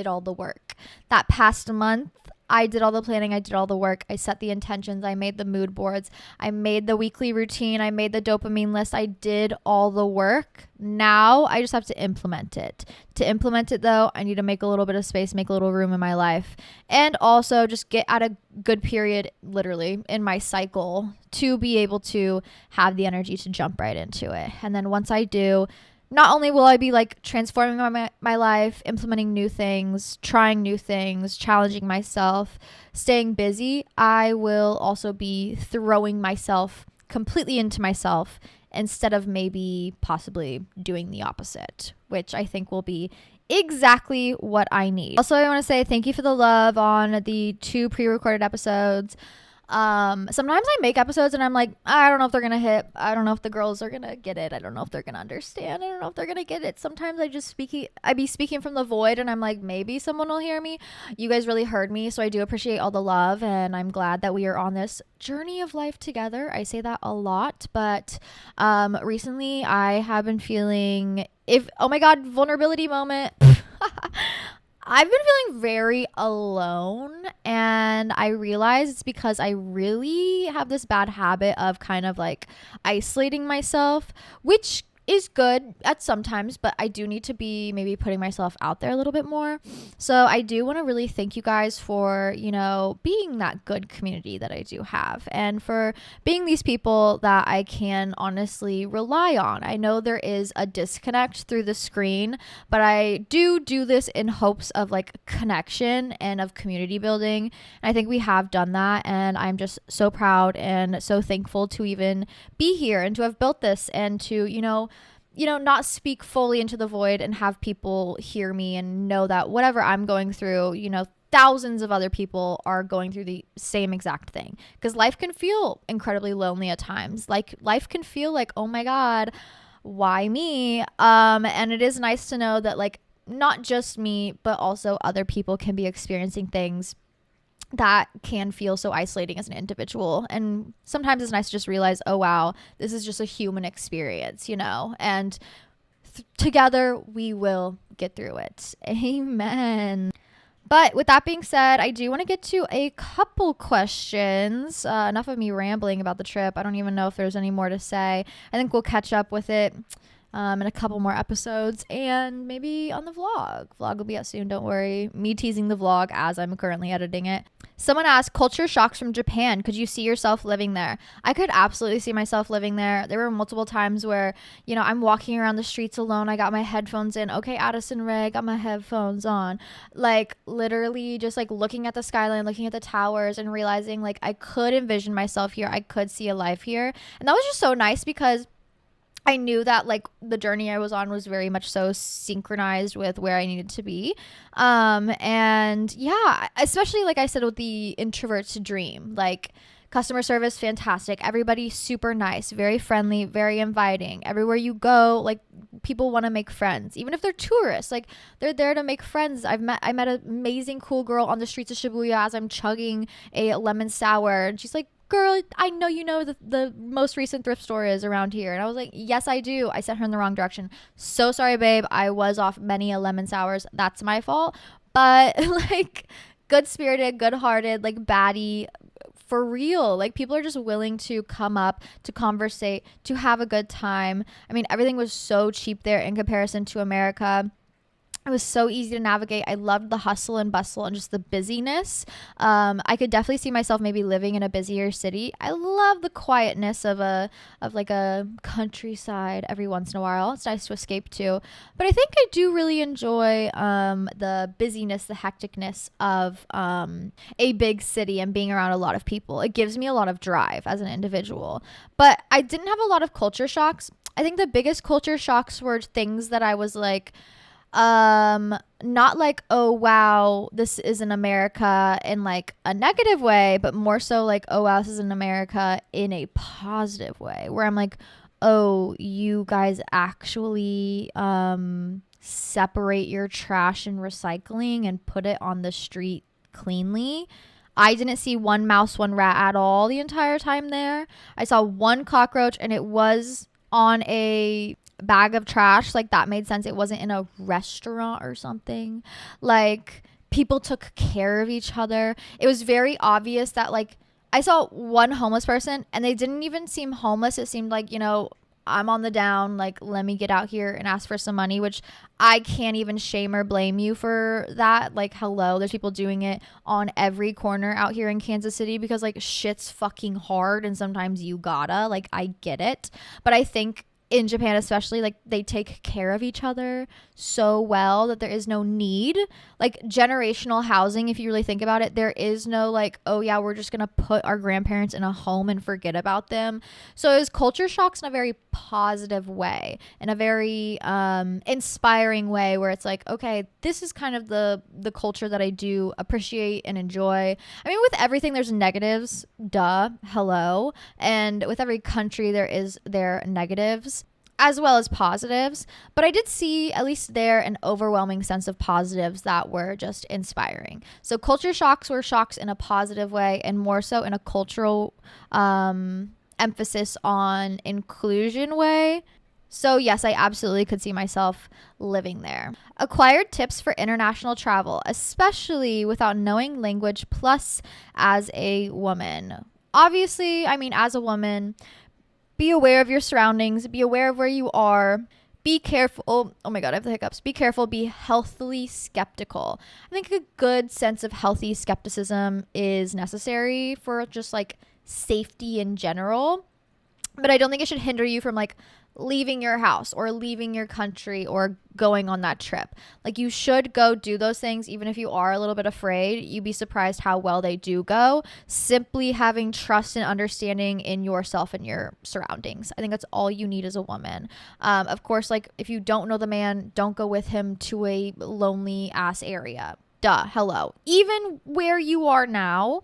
Speaker 1: all the work. That past month, I did all the planning, I did all the work, I set the intentions, I made the mood boards, I made the weekly routine, I made the dopamine list, I did all the work. Now I just have to implement it. To implement it though, I need to make a little bit of space, make a little room in my life, and also just get at a good period, literally, in my cycle to be able to have the energy to jump right into it. And then once I do, not only will I be like transforming my life, implementing new things, trying new things, challenging myself, staying busy, I will also be throwing myself completely into myself instead of maybe possibly doing the opposite, which I think will be exactly what I need. Also, I want to say thank you for the love on the 2 pre-recorded episodes. Sometimes I make episodes and I'm like, I don't know if they're gonna hit. I don't know if the girls are gonna get it. I don't know if they're gonna understand. I don't know if they're gonna get it. Sometimes I be speaking from the void and I'm like, maybe someone will hear me. You guys really heard me, so I do appreciate all the love, and I'm glad that we are on this journey of life together. I say that a lot, but recently I have been feeling, oh my god, vulnerability moment. I've been feeling very alone, and I realize it's because I really have this bad habit of kind of like isolating myself, which is good at sometimes, but I do need to be maybe putting myself out there a little bit more. So I do want to really thank you guys for, being that good community that I do have, and for being these people that I can honestly rely on. I know there is a disconnect through the screen, but I do this in hopes of like connection and of community building. And I think we have done that, and I'm just so proud and so thankful to even be here and to have built this, and to, not speak fully into the void and have people hear me and know that whatever I'm going through, thousands of other people are going through the same exact thing. Because life can feel incredibly lonely at times. Like, life can feel like, oh my God, why me? And it is nice to know that, like, not just me, but also other people can be experiencing things that can feel so isolating as an individual. And sometimes it's nice to just realize, oh wow, this is just a human experience, and together we will get through it. Amen. But with that being said, I do want to get to a couple questions. Enough of me rambling about the trip. I don't even know if there's any more to say. I think we'll catch up with it in a couple more episodes, and maybe on the vlog. Vlog will be out soon, don't worry. Me teasing the vlog as I'm currently editing it. Someone asked, culture shocks from Japan. Could you see yourself living there? I could absolutely see myself living there. There were multiple times where, I'm walking around the streets alone. I got my headphones in. Okay, Addison Rae, got my headphones on. Like, literally just like looking at the skyline, looking at the towers, and realizing like I could envision myself here. I could see a life here. And that was just so nice, because I knew that like the journey I was on was very much so synchronized with where I needed to be. And yeah, especially like I said, with the introvert's dream, like customer service, fantastic. Everybody super nice, very friendly, very inviting. Everywhere you go, like people want to make friends, even if they're tourists, like they're there to make friends. I met an amazing cool girl on the streets of Shibuya as I'm chugging a lemon sour, and she's like, girl, I know the most recent thrift store is around here. And I was like, yes, I do. I sent her in the wrong direction. So sorry, babe. I was off many a lemon sours. That's my fault. But like, good spirited, good hearted, like baddie, for real. Like, people are just willing to come up, to conversate, to have a good time. I mean, everything was so cheap there in comparison to America. It was so easy to navigate. I loved the hustle and bustle and just the busyness. I could definitely see myself maybe living in a busier city. I love the quietness of a countryside every once in a while. It's nice to escape to. But I think I do really enjoy the busyness, the hecticness of a big city and being around a lot of people. It gives me a lot of drive as an individual. But I didn't have a lot of culture shocks. I think the biggest culture shocks were things that I was like, not like, oh wow, this is in America in like a negative way, but more so like, oh wow, this is in America in a positive way, where I'm like, oh, you guys actually separate your trash and recycling and put it on the street cleanly. I didn't see one mouse, one rat at all the entire time there. I saw one cockroach, and it was on a bag of trash. Like, that made sense. It wasn't in a restaurant or something. Like, people took care of each other. It was very obvious that, like, I saw one homeless person, and they didn't even seem homeless. It seemed like, I'm on the down, like, let me get out here and ask for some money, which I can't even shame or blame you for that. Like, hello, there's people doing it on every corner out here in Kansas City, because like shit's fucking hard, and sometimes you gotta, like, I get it. But I think in Japan especially, like, they take care of each other so well that there is no need, like, generational housing. If you really think about it, there is no like, oh yeah, we're just gonna put our grandparents in a home and forget about them. So it was culture shocks in a very positive way, in a very inspiring way, where it's like, okay, this is kind of the culture that I do appreciate and enjoy. I mean, with everything there's negatives, duh, hello, and with every country there is their negatives as well as positives, but I did see, at least there, an overwhelming sense of positives that were just inspiring. So culture shocks were shocks in a positive way, and more so in a cultural emphasis on inclusion way. So yes, I absolutely could see myself living there. Acquired tips for international travel, especially without knowing language, plus as a woman. Obviously, I mean, as a woman, Be aware of your surroundings, be aware of where you are. Be careful. Oh my God, I have the hiccups. Be careful. Be healthily skeptical. I think a good sense of healthy skepticism is necessary for just like safety in general. But I don't think it should hinder you from like leaving your house or leaving your country or going on that trip. Like you should go do those things even if you are a little bit afraid. You'd be surprised how well they do go. Simply having trust and understanding in yourself and your surroundings. I think that's all you need as a woman. Of course, like if you don't know the man, don't go with him to a lonely ass area. Duh, hello. Even where you are now,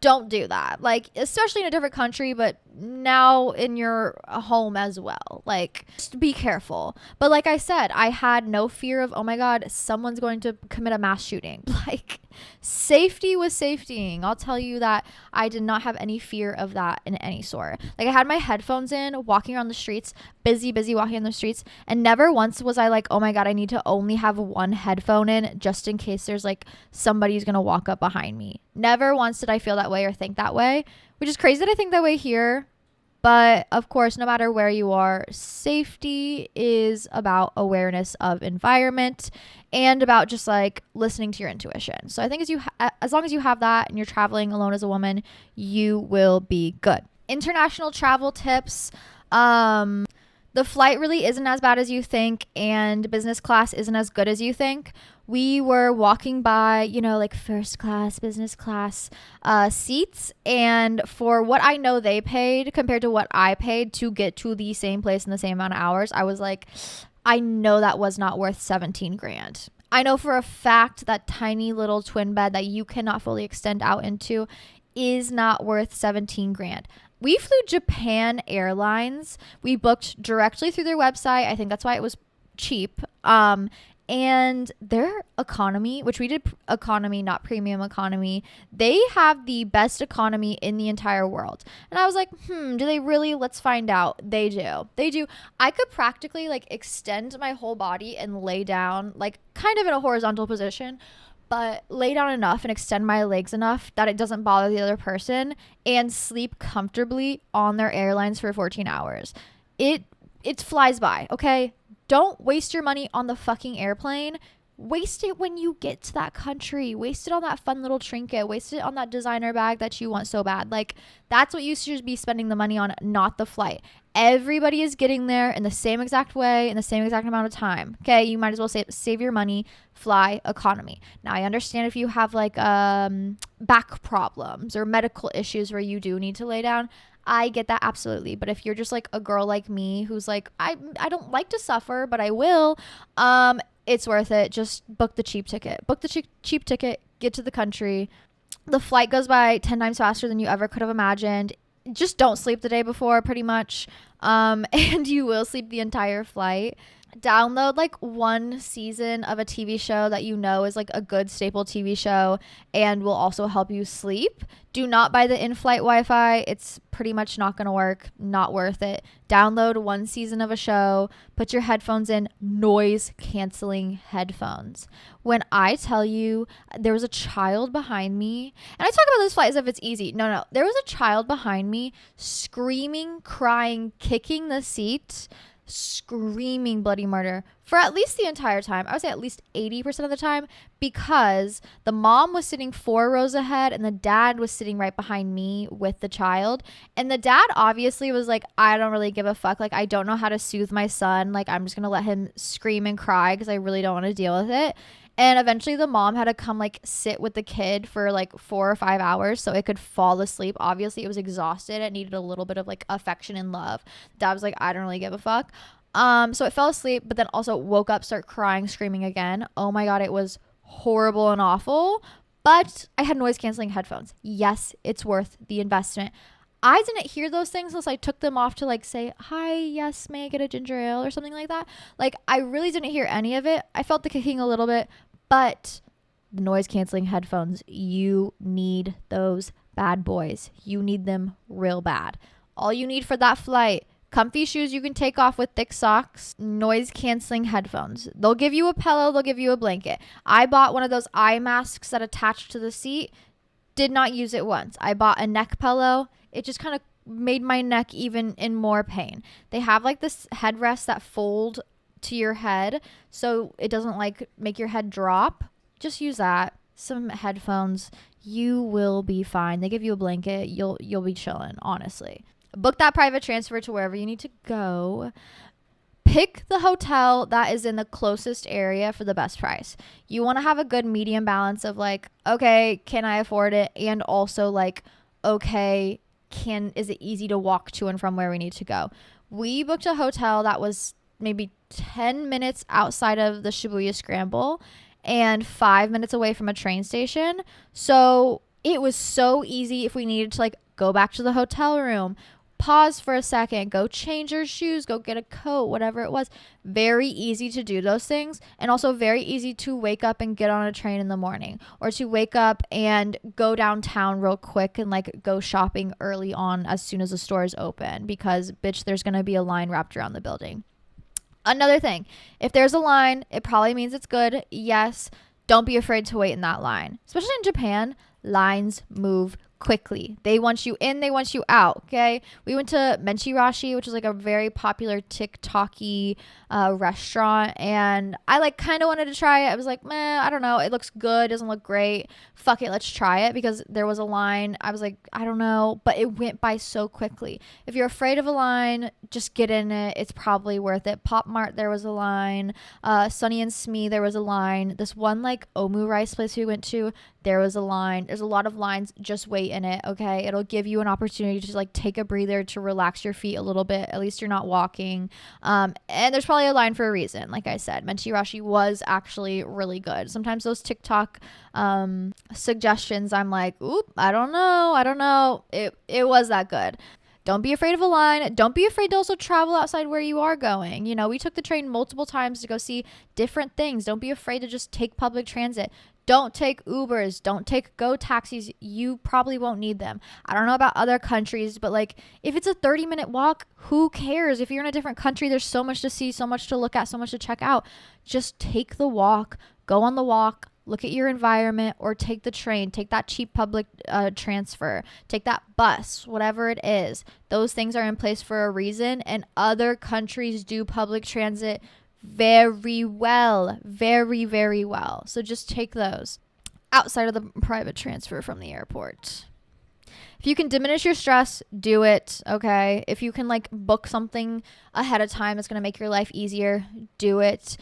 Speaker 1: don't do that. Like, especially in a different country, but now in your home as well. Like, just be careful. But like I said, I had no fear of, oh my God, someone's going to commit a mass shooting. Like, safety was safetying. I'll tell you that I did not have any fear of that in any sort. Like, I had my headphones in, walking around the streets, busy walking on the streets, and never once was I like, oh my God, I need to only have one headphone in just in case there's like somebody's gonna walk up behind me. Never once did I feel that way or think that way, which is crazy that I think that way here. But of course, no matter where you are, safety is about awareness of environment and about just like listening to your intuition. So I think as long as you have that and you're traveling alone as a woman, you will be good. International travel tips. The flight really isn't as bad as you think, and business class isn't as good as you think. We were walking by, like first class, business class seats. And for what I know they paid compared to what I paid to get to the same place in the same amount of hours, I was like, I know that was not worth 17 grand. I know for a fact that tiny little twin bed that you cannot fully extend out into is not worth 17 grand. We flew Japan Airlines. We booked directly through their website. I think that's why it was cheap. And their economy, which we did economy, not premium economy, they have the best economy in the entire world. And I was like, do they really? Let's find out. They do. They do. I could practically like extend my whole body and lay down, like kind of in a horizontal position, but lay down enough and extend my legs enough that it doesn't bother the other person and sleep comfortably on their airlines for 14 hours. It flies by, okay? Don't waste your money on the fucking airplane. Waste it when you get to that country. Waste it on that fun little trinket. Waste it on that designer bag that you want so bad. Like, that's what you should be spending the money on, not the flight. Everybody is getting there in the same exact way, in the same exact amount of time. Okay, you might as well save your money, fly economy. Now, I understand if you have like back problems or medical issues where you do need to lay down. I get that absolutely. But if you're just like a girl like me who's like, I don't like to suffer, but I will, it's worth it. Just book the cheap ticket. Book the cheap ticket, get to the country. The flight goes by 10 times faster than you ever could have imagined. Just don't sleep the day before, pretty much. And you will sleep the entire flight. Download like one season of a TV show that you know is like a good staple TV show and will also help you sleep. Do not buy the in-flight Wi-Fi. It's pretty much not going to work. Not worth it. Download one season of a show. Put your headphones in. Noise canceling headphones. When I tell you there was a child behind me, and I talk about this flight as if it's easy. No. There was a child behind me screaming, crying, kicking the seat, screaming bloody murder for at least the entire time. I would say at least 80% of the time, because the mom was sitting 4 rows ahead and the dad was sitting right behind me with the child. And the dad obviously was like, I don't really give a fuck. Like, I don't know how to soothe my son. Like, I'm just going to let him scream and cry because I really don't want to deal with it. And eventually the mom had to come like sit with the kid for like 4 or 5 hours so it could fall asleep. Obviously it was exhausted. It needed a little bit of like affection and love. Dad was like, I don't really give a fuck. So it fell asleep, but then also woke up, start crying, screaming again. Oh my God, it was horrible and awful. But I had noise canceling headphones. Yes, it's worth the investment. I didn't hear those things unless I took them off to like say, hi, yes, may I get a ginger ale or something like that. Like, I really didn't hear any of it. I felt the kicking a little bit, but the noise canceling headphones, you need those bad boys. You need them real bad. All you need for that flight: comfy shoes you can take off with thick socks, noise canceling headphones. They'll give you a pillow, they'll give you a blanket. I bought one of those eye masks that attach to the seat. Did not use it once. I bought a neck pillow. It just kind of made my neck even in more pain. They have like this headrest that fold to your head so it doesn't like make your head drop. Just use that. Some headphones, you will be fine. They give you a blanket, you'll be chilling, honestly. Book that private transfer to wherever you need to go. Pick the hotel that is in the closest area for the best price. You want to have a good medium balance of like, okay, can I afford it? And also like, okay, is it easy to walk to and from where we need to go? We booked a hotel that was maybe 10 minutes outside of the Shibuya Scramble and 5 minutes away from a train station. So it was so easy if we needed to like go back to the hotel room, pause for a second, go change your shoes, go get a coat, whatever it was. Very easy to do those things. And also very easy to wake up and get on a train in the morning, or to wake up and go downtown real quick and like go shopping early on as soon as the stores open, because bitch, there's going to be a line wrapped around the building. Another thing, if there's a line, it probably means it's good. Yes, don't be afraid to wait in that line. Especially in Japan, lines move quickly. They want you in, they want you out. Okay, we went to Menchirashi, which is like a very popular TikTok-y restaurant, and I like kind of wanted to try it. I was like, meh, I don't know, it looks good, doesn't look great, fuck it, let's try it, because there was a line. I was like, I don't know, but it went by so quickly. If you're afraid of a line, just get in it. It's probably worth it. Pop Mart, there was a line. Sunny and Smee, there was a line. This one like omu rice place we went to, there was a line. There's a lot of lines. Just wait in it, okay? It'll give you an opportunity to like take a breather, to relax your feet a little bit. At least you're not walking. And there's probably a line for a reason. Like I said, Menchirashi was actually really good. Sometimes those TikTok suggestions, I'm like, oop, I don't know. It was that good. Don't be afraid of a line. Don't be afraid to also travel outside where you are going. You know, we took the train multiple times to go see different things. Don't be afraid to just take public transit. Don't take Ubers. Don't take Go taxis. You probably won't need them. I don't know about other countries, but like if it's a 30-minute walk, who cares? If you're in a different country, there's so much to see, so much to look at, so much to check out. Just take the walk, go on the walk, look at your environment, or take the train, take that cheap public transfer, take that bus, whatever it is. Those things are in place for a reason, and other countries do public transit very well, very, very well. So just take those outside of the private transfer from the airport. If you can diminish your stress, do it, okay? If you can like book something ahead of time that's going to make your life easier, do it.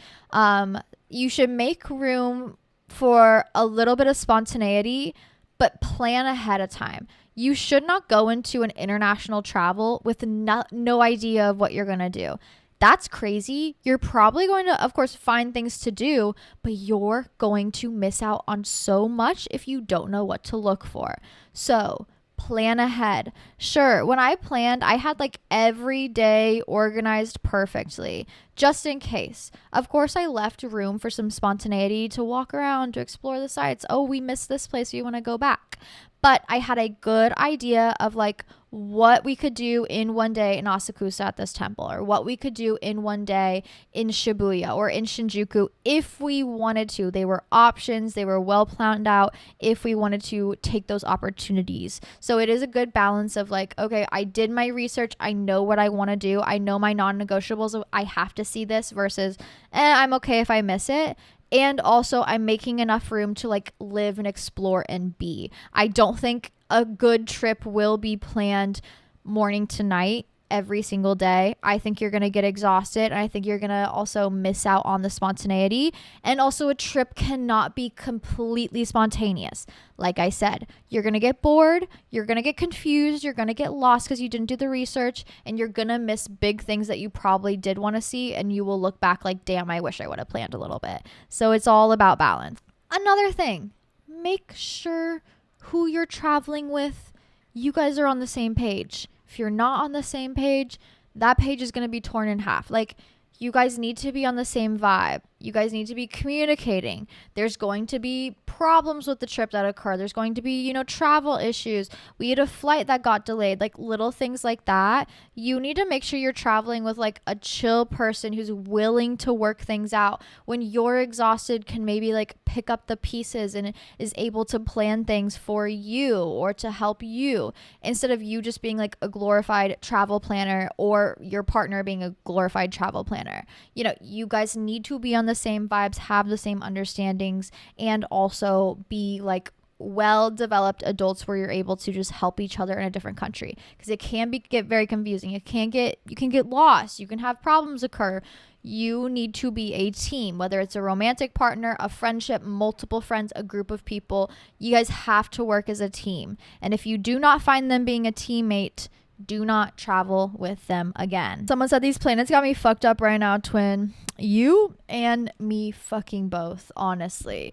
Speaker 1: You should make room for a little bit of spontaneity, but plan ahead of time. You should not go into an international travel with no idea of what you're going to do. That's crazy. You're probably going to, of course, find things to do, but you're going to miss out on so much if you don't know what to look for. So plan ahead. Sure, when I planned, I had like every day organized perfectly, just in case. Of course, I left room for some spontaneity to walk around, to explore the sites. Oh, we missed this place, we want to go back. But I had a good idea of like what we could do in one day in Asakusa at this temple, or what we could do in one day in Shibuya or in Shinjuku if we wanted to. They were options. They were well planned out if we wanted to take those opportunities. So it is a good balance of like, okay, I did my research. I know what I want to do. I know my non-negotiables. I have to see this, versus I'm okay if I miss it. And also I'm making enough room to like live and explore and be. I don't think a good trip will be planned morning to night every single day. I think you're going to get exhausted, and I think you're going to also miss out on the spontaneity. And also a trip cannot be completely spontaneous. Like I said, you're going to get bored, you're going to get confused, you're going to get lost because you didn't do the research, and you're going to miss big things that you probably did want to see, and you will look back like, damn, I wish I would have planned a little bit. So it's all about balance. Another thing, make sure who you're traveling with, you guys are on the same page. If you're not on the same page, that page is going to be torn in half. Like, you guys need to be on the same vibe. You guys need to be communicating. There's going to be problems with the trip that occur. There's going to be, travel issues. We had a flight that got delayed, like little things like that. You need to make sure you're traveling with like a chill person who's willing to work things out. When you're exhausted, can maybe like pick up the pieces and is able to plan things for you or to help you, instead of you just being like a glorified travel planner or your partner being a glorified travel planner. You guys need to be on the same vibes, have the same understandings, and also be like well-developed adults where you're able to just help each other in a different country, because it can get very confusing. You can get lost. You can have problems occur. You need to be a team, whether it's a romantic partner, a friendship, multiple friends, a group of people. You guys have to work as a team. And if you do not find them being a teammate, do not travel with them again. Someone said these planets got me fucked up right now, twin. You and me fucking both, honestly.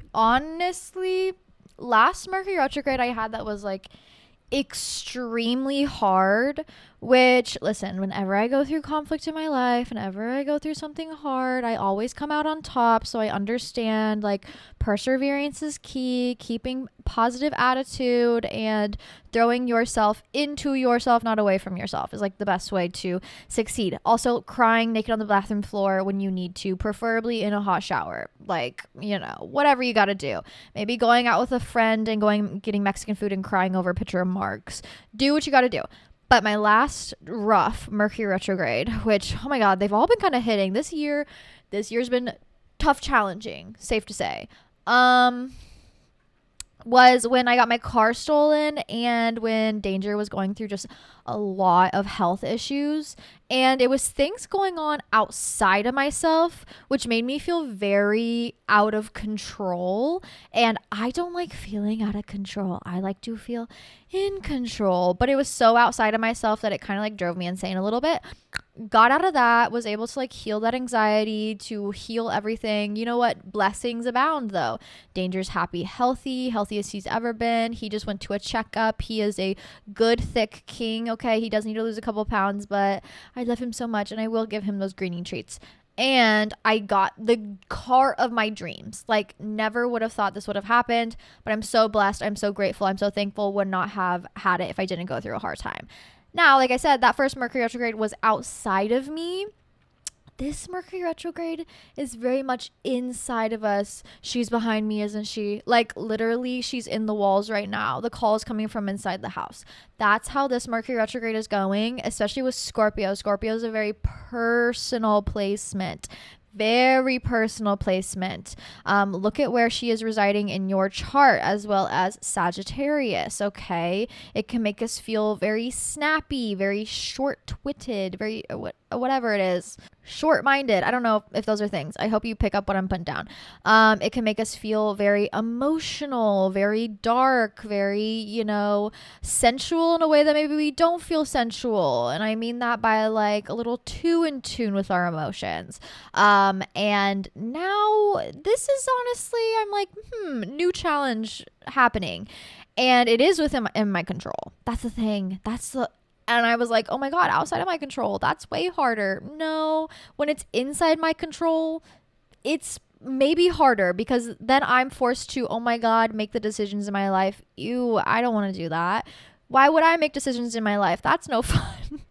Speaker 1: Last Mercury retrograde I had that was like extremely hard, which, listen, whenever I go through conflict in my life, whenever I go through something hard, I always come out on top. So I understand like perseverance is key, keeping positive attitude and throwing yourself into yourself, not away from yourself, is like the best way to succeed. Also, crying naked on the bathroom floor when you need to, preferably in a hot shower, like, whatever you got to do. Maybe going out with a friend and getting Mexican food and crying over a picture of Mark's. Do what you got to do. But my last rough Mercury retrograde, which, oh my God, they've all been kind of hitting this year. This year's been tough, challenging, safe to say. Was when I got my car stolen and when Danger was going through just a lot of health issues. And it was things going on outside of myself, which made me feel very out of control. And I don't like feeling out of control. I like to feel in control. But it was so outside of myself that it kind of like drove me insane a little bit. Got out of that, was able to like heal that anxiety, to heal everything. You know what? Blessings abound though. Danger's happy, healthy, healthiest he's ever been. He just went to a checkup. He is a good, thick king. Okay. He does need to lose a couple pounds, but I love him so much and I will give him those greening treats. And I got the car of my dreams. Like, never would have thought this would have happened, but I'm so blessed. I'm so grateful. I'm so thankful. Would not have had it if I didn't go through a hard time. Now, like I said, that first Mercury retrograde was outside of me. This Mercury retrograde is very much inside of us. She's behind me, isn't she? Like, literally, she's in the walls right now. The call is coming from inside the house. That's how this Mercury retrograde is going, especially with Scorpio. Scorpio is a very personal placement. Very personal placement. Look at where she is residing in your chart, as well as Sagittarius. Okay, it can make us feel very snappy, very short-witted, very whatever it is, short-minded. I don't know if those are things. I hope you pick up what I'm putting down. It can make us feel very emotional, very dark, very, sensual in a way that maybe we don't feel sensual. And I mean that by like a little too in tune with our emotions. And now this is honestly, I'm like, new challenge happening. And it is in my control. That's the thing. And I was like, oh my God, outside of my control, that's way harder. No, when it's inside my control, it's maybe harder, because then I'm forced to, oh my God, make the decisions in my life. Ew, I don't want to do that. Why would I make decisions in my life? That's no fun.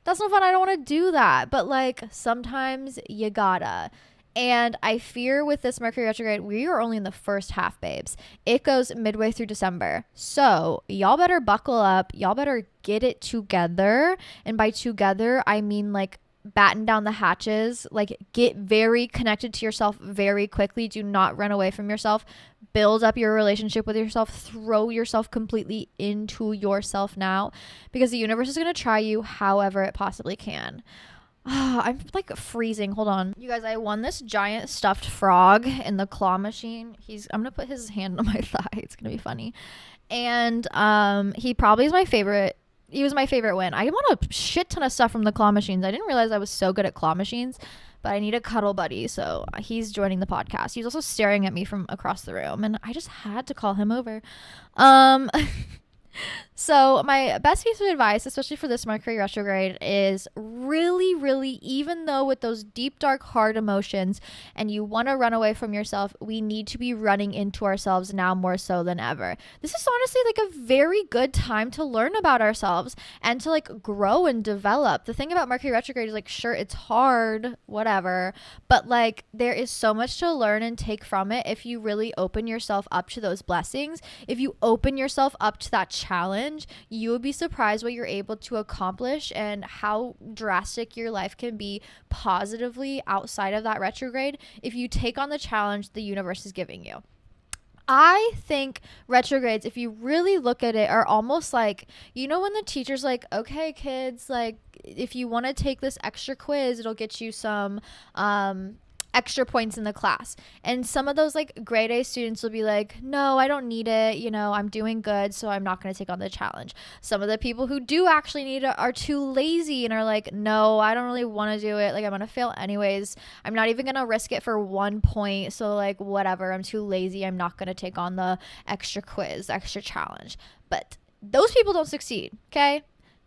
Speaker 1: That's no fun. I don't want to do that. But like, sometimes you gotta. And I fear with this Mercury retrograde, we are only in the first half, babes. It goes midway through December. So y'all better buckle up. Y'all better get it together. And by together, I mean like batten down the hatches. Like, get very connected to yourself very quickly. Do not run away from yourself. Build up your relationship with yourself. Throw yourself completely into yourself now, because the universe is going to try you however it possibly can. I'm like freezing. Hold on. You guys, I won this giant stuffed frog in the claw machine. I'm going to put his hand on my thigh. It's going to be funny. And he probably is my favorite. He was my favorite win. I want a shit ton of stuff from the claw machines. I didn't realize I was so good at claw machines, but I need a cuddle buddy. So he's joining the podcast. He's also staring at me from across the room, and I just had to call him over. So, my best piece of advice, especially for this Mercury retrograde, is really, really, even though with those deep, dark, hard emotions and you want to run away from yourself, we need to be running into ourselves now more so than ever. This is honestly like a very good time to learn about ourselves and to like grow and develop. The thing about Mercury retrograde is like, sure, it's hard, whatever, but like there is so much to learn and take from it if you really open yourself up to those blessings. If you open yourself up to that challenge, you would be surprised what you're able to accomplish and how drastic your life can be positively outside of that retrograde if you take on the challenge the universe is giving you. I think retrogrades, if you really look at it, are almost like, you know, when the teacher's like, okay, kids, like, if you want to take this extra quiz, it'll get you some extra points in the class. And some of those like grade A students will be like, no, I don't need it. You know, I'm doing good, so I'm not going to take on the challenge. Some of the people who do actually need it are too lazy and are like, no, I don't really want to do it. Like, I'm going to fail anyways. I'm not even going to risk it for 1 point. So like, whatever, I'm too lazy. I'm not going to take on the extra quiz, extra challenge. But those people don't succeed. Okay.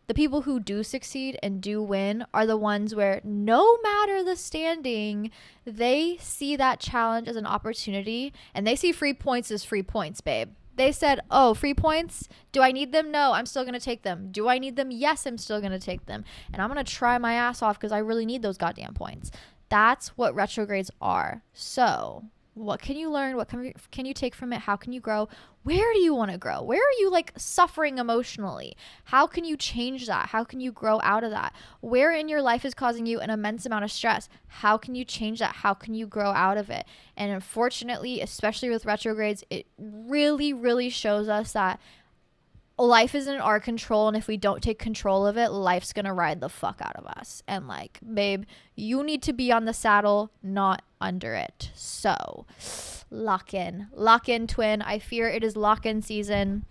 Speaker 1: The people who do succeed and do win are the ones where no matter the standing, they see that challenge as an opportunity and they see free points as free points, babe. They said, oh, free points? Do I need them? No, I'm still going to take them. Do I need them? Yes, I'm still going to take them. And I'm going to try my ass off because I really need those goddamn points. That's what retrogrades are. So what can you learn? What can you take from it? How can you grow? Where do you want to grow? Where are you like suffering emotionally? How can you change that? How can you grow out of that? Where in your life is causing you an immense amount of stress? How can you change that? How can you grow out of it? And unfortunately, especially with retrogrades, it really, really shows us that life is in our control, and if we don't take control of it, life's gonna ride the fuck out of us. And like, babe, you need to be on the saddle, not under it. So lock in, twin. I fear it is lock-in season,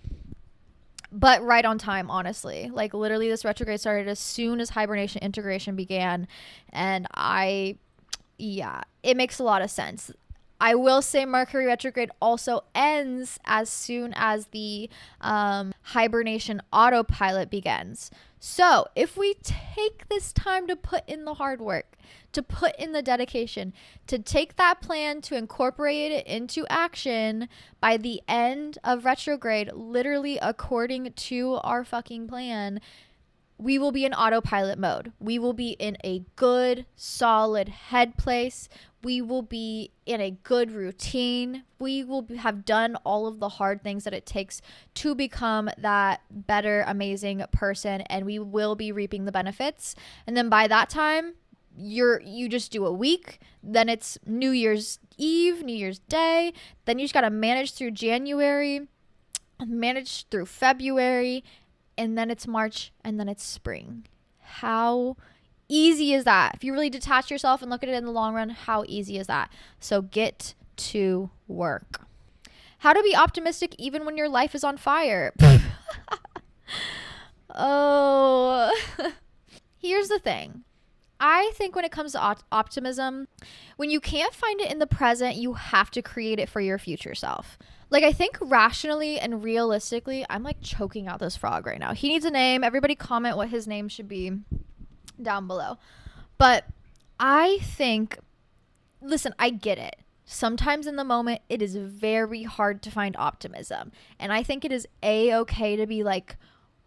Speaker 1: but right on time, honestly. Like, literally, this retrograde started as soon as hibernation integration began, and yeah, it makes a lot of sense. I will say Mercury retrograde also ends as soon as the hibernation autopilot begins. So if we take this time to put in the hard work, to put in the dedication, to take that plan, to incorporate it into action, by the end of retrograde, literally according to our fucking plan, we will be in autopilot mode. We will be in a good, solid head place. We will be in a good routine. We will have done all of the hard things that it takes to become that better, amazing person, and we will be reaping the benefits. And then by that time, you just do a week, then it's New Year's Eve, New Year's Day, then you just got to manage through January, manage through February, and then it's March, and then it's spring. How easy is that? If you really detach yourself and look at it in the long run, how easy is that? So get to work. How to be optimistic even when your life is on fire. Oh, here's the thing. I think when it comes to optimism, when you can't find it in the present, you have to create it for your future self. Like, I think rationally and realistically, I'm like choking out this frog right now. He needs a name. Everybody comment what his name should be down below. But I think, listen, I get it. Sometimes in the moment, it is very hard to find optimism. And I think it is A-okay to be like,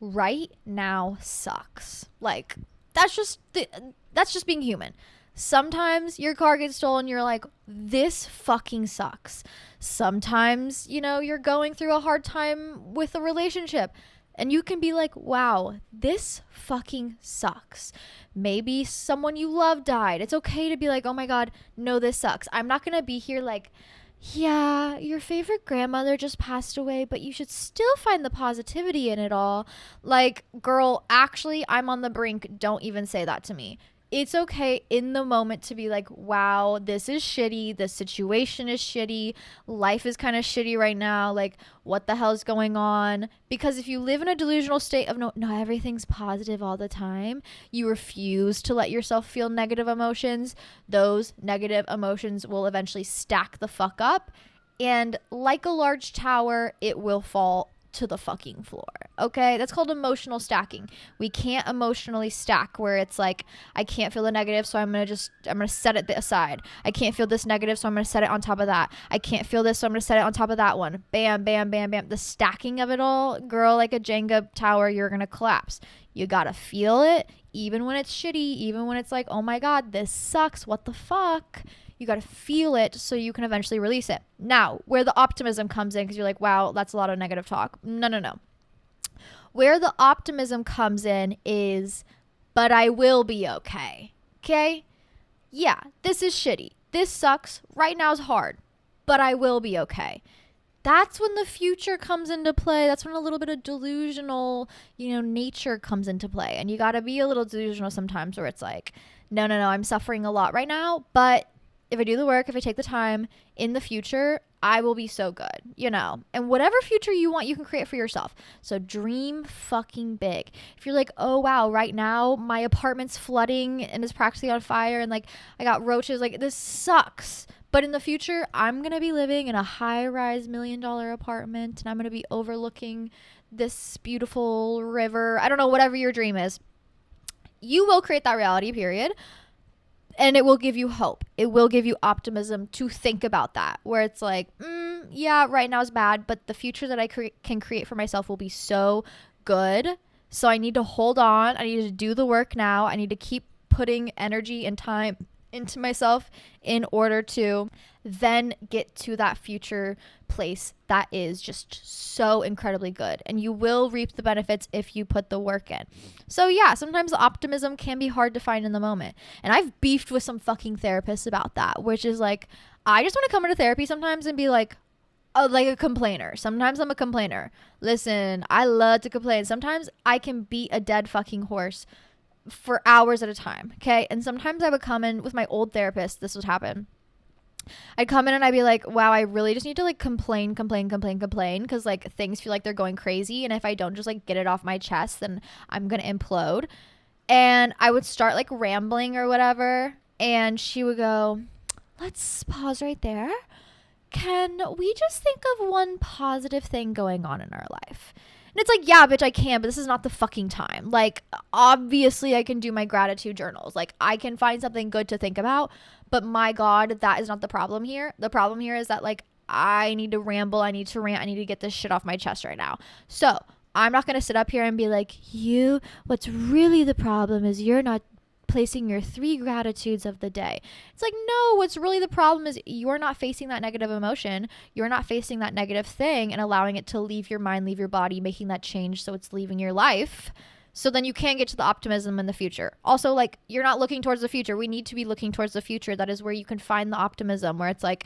Speaker 1: right now sucks. Like, that's just being human. Sometimes your car gets stolen, you're like, this fucking sucks. Sometimes, you know, you're going through a hard time with a relationship and you can be like, wow, this fucking sucks. Maybe someone you love died. It's okay to be like, oh my God, no, this sucks. I'm not going to be here like, yeah, your favorite grandmother just passed away, but you should still find the positivity in it all. Like, girl, actually, I'm on the brink. Don't even say that to me. It's okay in the moment to be like, wow, this is shitty. The situation is shitty. Life is kind of shitty right now. Like, what the hell is going on? Because if you live in a delusional state of no, everything's positive all the time, you refuse to let yourself feel negative emotions, those negative emotions will eventually stack the fuck up. And like a large tower, it will fall to the fucking floor. Okay, that's called emotional stacking. We can't emotionally stack where it's like, I can't feel the negative, so I'm gonna set it aside. I can't feel this negative, so I'm gonna set it on top of that. I can't feel this, so I'm gonna set it on top of that one. Bam, bam, bam, bam. The stacking of it all, girl, like a Jenga tower, you're gonna collapse. You gotta feel it, even when it's shitty, even when it's like, oh my god, this sucks, what the fuck. You got to feel it so you can eventually release it. Now, where the optimism comes in, because you're like, wow, that's a lot of negative talk. No. Where the optimism comes in is, but I will be okay. Okay? Yeah, this is shitty. This sucks. Right now is hard, but I will be okay. That's when the future comes into play. That's when a little bit of delusional, nature comes into play. And you got to be a little delusional sometimes where it's like, no, I'm suffering a lot right now, but if I do the work, if I take the time, in the future, I will be so good, And whatever future you want, you can create for yourself. So dream fucking big. If you're like, oh, wow, right now my apartment's flooding and is practically on fire and like I got roaches, like this sucks. But in the future, I'm going to be living in a high-rise $1 million apartment and I'm going to be overlooking this beautiful river. I don't know, whatever your dream is. You will create that reality, period. And it will give you hope. It will give you optimism to think about that. Where it's like, yeah, right now is bad, but the future that I can create for myself will be so good. So I need to hold on. I need to do the work now. I need to keep putting energy and time into myself in order to then get to that future place that is just so incredibly good. And you will reap the benefits if you put the work in. So yeah, sometimes the optimism can be hard to find in the moment. And I've beefed with some fucking therapists about that, which is like, I just want to come into therapy sometimes and be like a complainer. Sometimes I'm a complainer. Listen, I love to complain. Sometimes I can beat a dead fucking horse for hours at a time. Okay. And sometimes I would come in with my old therapist. This would happen. I'd come in and I'd be like, wow, I really just need to like complain. Cause like things feel like they're going crazy. And if I don't just like get it off my chest, then I'm going to implode. And I would start like rambling or whatever. And she would go, let's pause right there. Can we just think of one positive thing going on in our life? And it's like, yeah, bitch, I can, but this is not the fucking time. Like, obviously, I can do my gratitude journals. Like, I can find something good to think about. But my God, that is not the problem here. The problem here is that, like, I need to ramble. I need to rant. I need to get this shit off my chest right now. So, I'm not going to sit up here and be like, what's really the problem is you're not placing your 3 gratitudes of the day. It's like, no, what's really the problem is you're not facing that negative emotion. You're not facing that negative thing and allowing it to leave your mind, leave your body, making that change so it's leaving your life. So then you can get to the optimism in the future. Also, like, you're not looking towards the future. We need to be looking towards the future. That is where you can find the optimism, where it's like,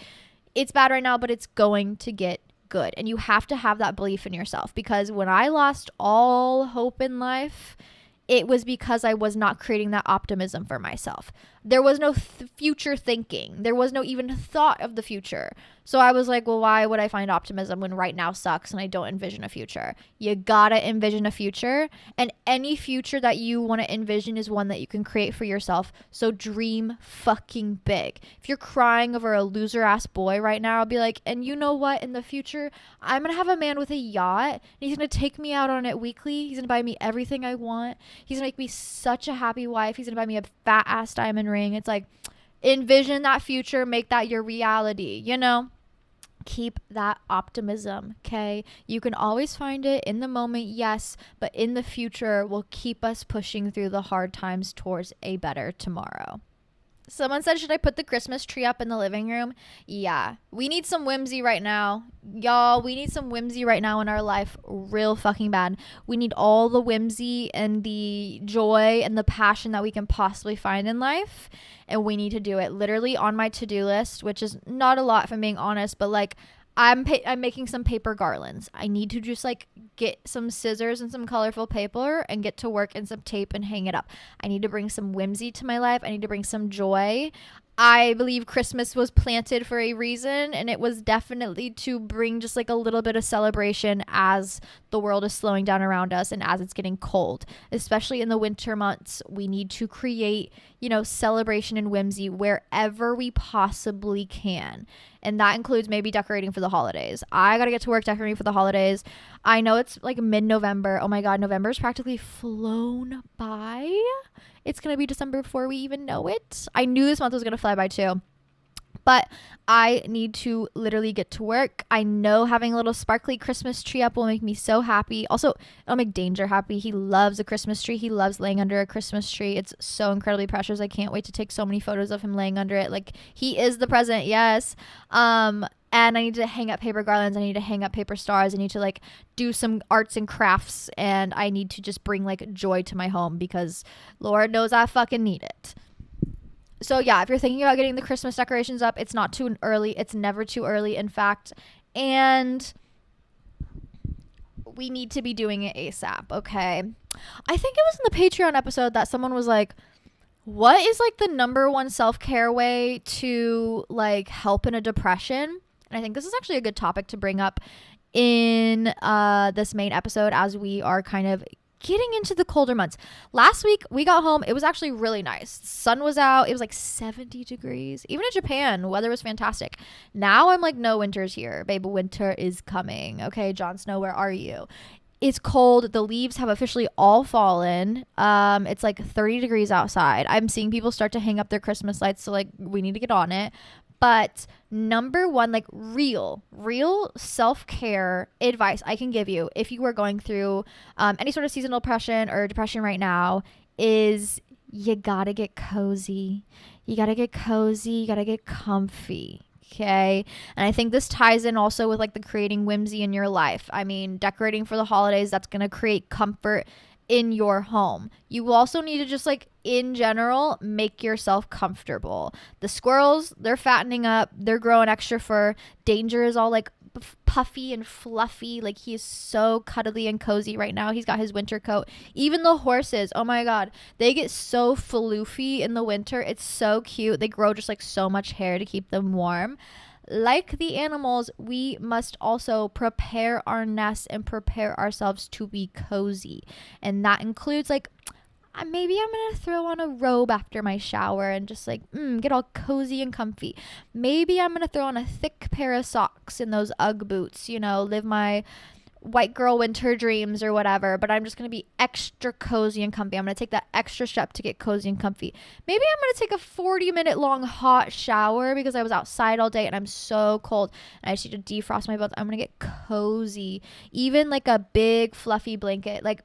Speaker 1: it's bad right now, but it's going to get good. And you have to have that belief in yourself, because when I lost all hope in life, it was because I was not creating that optimism for myself. There was no future thinking. There was no even thought of the future. So I was like, well, why would I find optimism when right now sucks and I don't envision a future? You gotta envision a future. And any future that you want to envision is one that you can create for yourself. So dream fucking big. If you're crying over a loser ass boy right now, I'll be like, and you know what? In the future, I'm gonna have a man with a yacht and he's gonna take me out on it weekly. He's gonna buy me everything I want. He's gonna make me such a happy wife. He's gonna buy me a fat ass diamond ring. It's like, envision that future, make that your reality, keep that optimism. Okay, you can always find it in the moment, yes, but in the future will keep us pushing through the hard times towards a better tomorrow. Someone said, should I put the Christmas tree up in the living room? Yeah, we need some whimsy right now. Y'all, we need some whimsy right now in our life real fucking bad. We need all the whimsy and the joy and the passion that we can possibly find in life. And we need to do it literally on my to-do list, which is not a lot if I'm being honest, but like I'm making some paper garlands. I need to just like get some scissors and some colorful paper and get to work and some tape and hang it up. I need to bring some whimsy to my life. I need to bring some joy. I believe Christmas was planted for a reason, and it was definitely to bring just like a little bit of celebration as the world is slowing down around us and as it's getting cold. Especially in the winter months, we need to create, celebration and whimsy wherever we possibly can. And that includes maybe decorating for the holidays. I got to get to work decorating for the holidays. I know it's like mid-November. Oh my God, November's practically flown by. It's going to be December before we even know it. I knew this month was going to fly by too. But I need to literally get to work. I know having a little sparkly Christmas tree up will make me so happy. Also, it'll make Danger happy. He loves a Christmas tree. He loves laying under a Christmas tree. It's so incredibly precious. I can't wait to take so many photos of him laying under it. Like, he is the present, yes. And I need to hang up paper garlands. I need to hang up paper stars. I need to like do some arts and crafts. And I need to just bring like joy to my home because Lord knows I fucking need it. So yeah, if you're thinking about getting the Christmas decorations up, it's not too early. It's never too early, in fact. And we need to be doing it ASAP, okay? I think it was in the Patreon episode that someone was like, what is like the number one self-care way to like help in a depression? And I think this is actually a good topic to bring up in this main episode as we are kind of getting into the colder months. Last week we got home. It was actually really nice. Sun was out. It was like 70 degrees. Even in Japan, weather was fantastic. Now I'm like, no, winter's here. Baby, winter is coming. Okay, Jon Snow, where are you? It's cold. The leaves have officially all fallen. It's like 30 degrees outside. I'm seeing people start to hang up their Christmas lights. So like we need to get on it. But number one, like real self-care advice I can give you if you are going through any sort of seasonal depression or depression right now is you gotta get cozy. You gotta get cozy. You gotta get comfy. Okay. And I think this ties in also with like the creating whimsy in your life. I mean, decorating for the holidays, that's going to create comfort in your home. You also need to just like in general make yourself comfortable. The squirrels, they're fattening up, they're growing extra fur. Danger is all like puffy and fluffy, like he is so cuddly and cozy right now. He's got his winter coat. Even the horses, oh my God, they get so floofy in the winter. It's so cute. They grow just like so much hair to keep them warm. Like the animals, we must also prepare our nests and prepare ourselves to be cozy. And that includes like, maybe I'm going to throw on a robe after my shower and just like, get all cozy and comfy. Maybe I'm going to throw on a thick pair of socks and those Ugg boots, live my white girl winter dreams or whatever, but I'm just going to be extra cozy and comfy. I'm going to take that extra step to get cozy and comfy. Maybe I'm going to take a 40-minute long hot shower because I was outside all day and I'm so cold and I just need to defrost my bones. I'm going to get cozy. Even like a big fluffy blanket. Like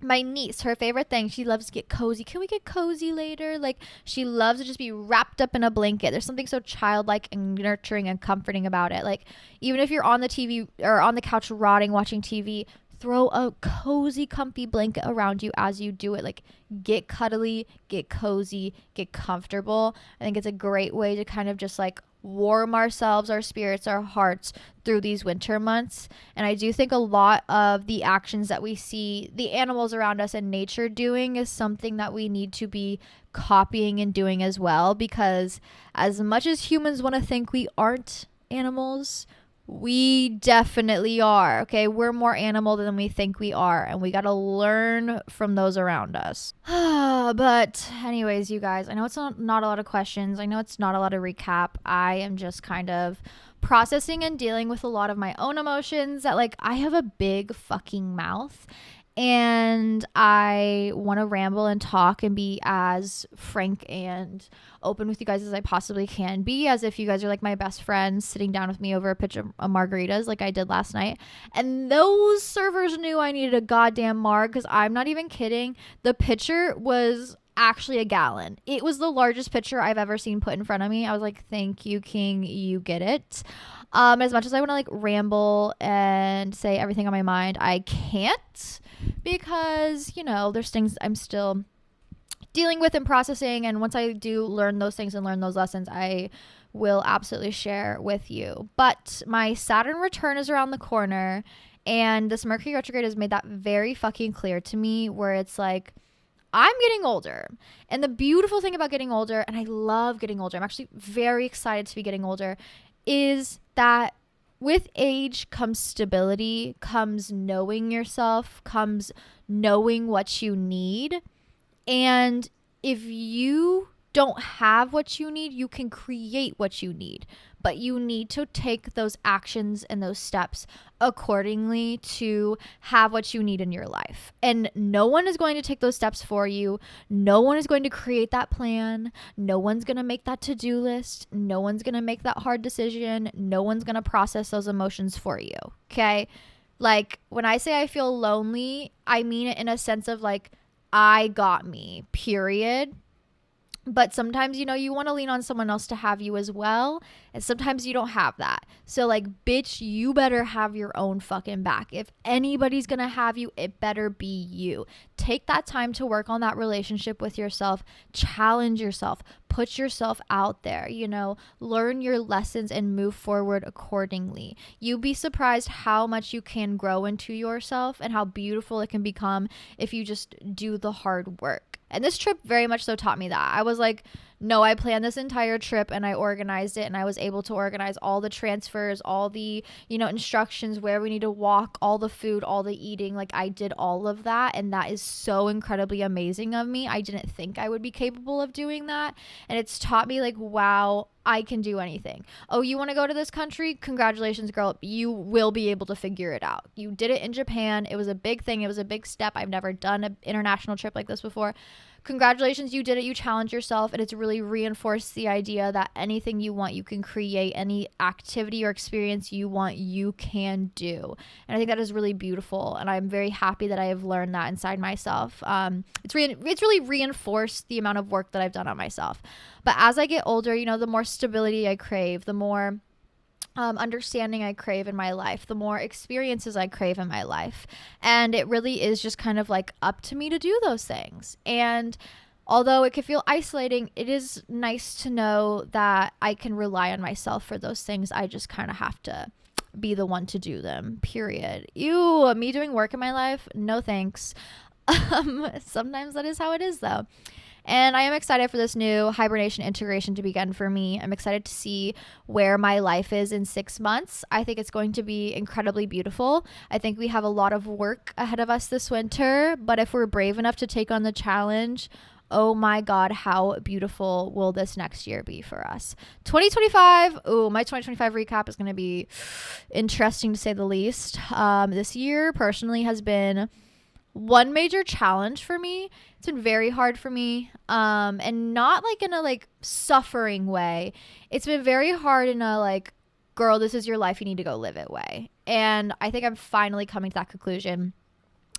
Speaker 1: my niece, her favorite thing, she loves to get cozy. Can we get cozy later? Like she loves to just be wrapped up in a blanket. There's something so childlike and nurturing and comforting about it. Like even if you're on the TV or on the couch rotting watching TV, throw a cozy comfy blanket around you as you do it. Like get cuddly, get cozy, get comfortable. I think it's a great way to kind of just like warm ourselves, our spirits, our hearts through these winter months. And I do think a lot of the actions that we see the animals around us and nature doing is something that we need to be copying and doing as well, because as much as humans want to think we aren't animals, we definitely are. Okay, we're more animal than we think we are, and we got to learn from those around us. But anyways, you guys, I know it's not a lot of questions. I know it's not a lot of recap. I am just kind of processing and dealing with a lot of my own emotions that like I have a big fucking mouth. And I want to ramble and talk and be as frank and open with you guys as I possibly can be, as if you guys are like my best friends sitting down with me over a pitch of margaritas like I did last night. And those servers knew I needed a goddamn marg, because I'm not even kidding. The pitcher was actually a gallon. It was the largest pitcher I've ever seen put in front of me. I was like, thank you, King. You get it. As much as I want to like ramble and say everything on my mind, I can't, because there's things I'm still dealing with and processing, and once I do learn those things and learn those lessons, I will absolutely share with you. But my Saturn return is around the corner, and this Mercury retrograde has made that very fucking clear to me, where it's like I'm getting older. And the beautiful thing about getting older, and I love getting older, I'm actually very excited to be getting older, is that with age comes stability, comes knowing yourself, comes knowing what you need. And if you don't have what you need, you can create what you need. But you need to take those actions and those steps accordingly to have what you need in your life. And no one is going to take those steps for you. No one is going to create that plan. No one's going to make that to-do list. No one's going to make that hard decision. No one's going to process those emotions for you. Okay? Like, when I say I feel lonely, I mean it in a sense of like, I got me, period. But sometimes, you want to lean on someone else to have you as well. And sometimes you don't have that. So like, bitch, you better have your own fucking back. If anybody's going to have you, it better be you. Take that time to work on that relationship with yourself. Challenge yourself. Put yourself out there, learn your lessons and move forward accordingly. You'd be surprised how much you can grow into yourself and how beautiful it can become if you just do the hard work. And this trip very much so taught me that. I was like, no, I planned this entire trip and I organized it, and I was able to organize all the transfers, all the, instructions, where we need to walk, all the food, all the eating. Like, I did all of that, and that is so incredibly amazing of me. I didn't think I would be capable of doing that. And it's taught me like, wow, I can do anything. Oh, you want to go to this country? Congratulations, girl. You will be able to figure it out. You did it in Japan. It was a big thing. It was a big step. I've never done an international trip like this before. Congratulations, you did it. You challenged yourself, and it's really reinforced the idea that anything you want, you can create. Any activity or experience you want, you can do. And I think that is really beautiful, and I'm very happy that I have learned that inside myself. It's really reinforced the amount of work that I've done on myself. But as I get older, the more stability I crave, the more understanding I crave in my life, the more experiences I crave in my life. And it really is just kind of like up to me to do those things. And although it can feel isolating, it is nice to know that I can rely on myself for those things. I just kind of have to be the one to do them, period. Ew, me doing work in my life? No thanks. Sometimes that is how it is, though. And I am excited for this new hibernation integration to begin for me. I'm excited to see where my life is in 6 months. I think it's going to be incredibly beautiful. I think we have a lot of work ahead of us this winter, but if we're brave enough to take on the challenge, oh my God, how beautiful will this next year be for us? 2025, my 2025 recap is going to be interesting to say the least. This year personally has been one major challenge for me. It's been very hard for me, and not like in a like suffering way. It's been very hard in a like, girl, this is your life, you need to go live it way. And I think I'm finally coming to that conclusion.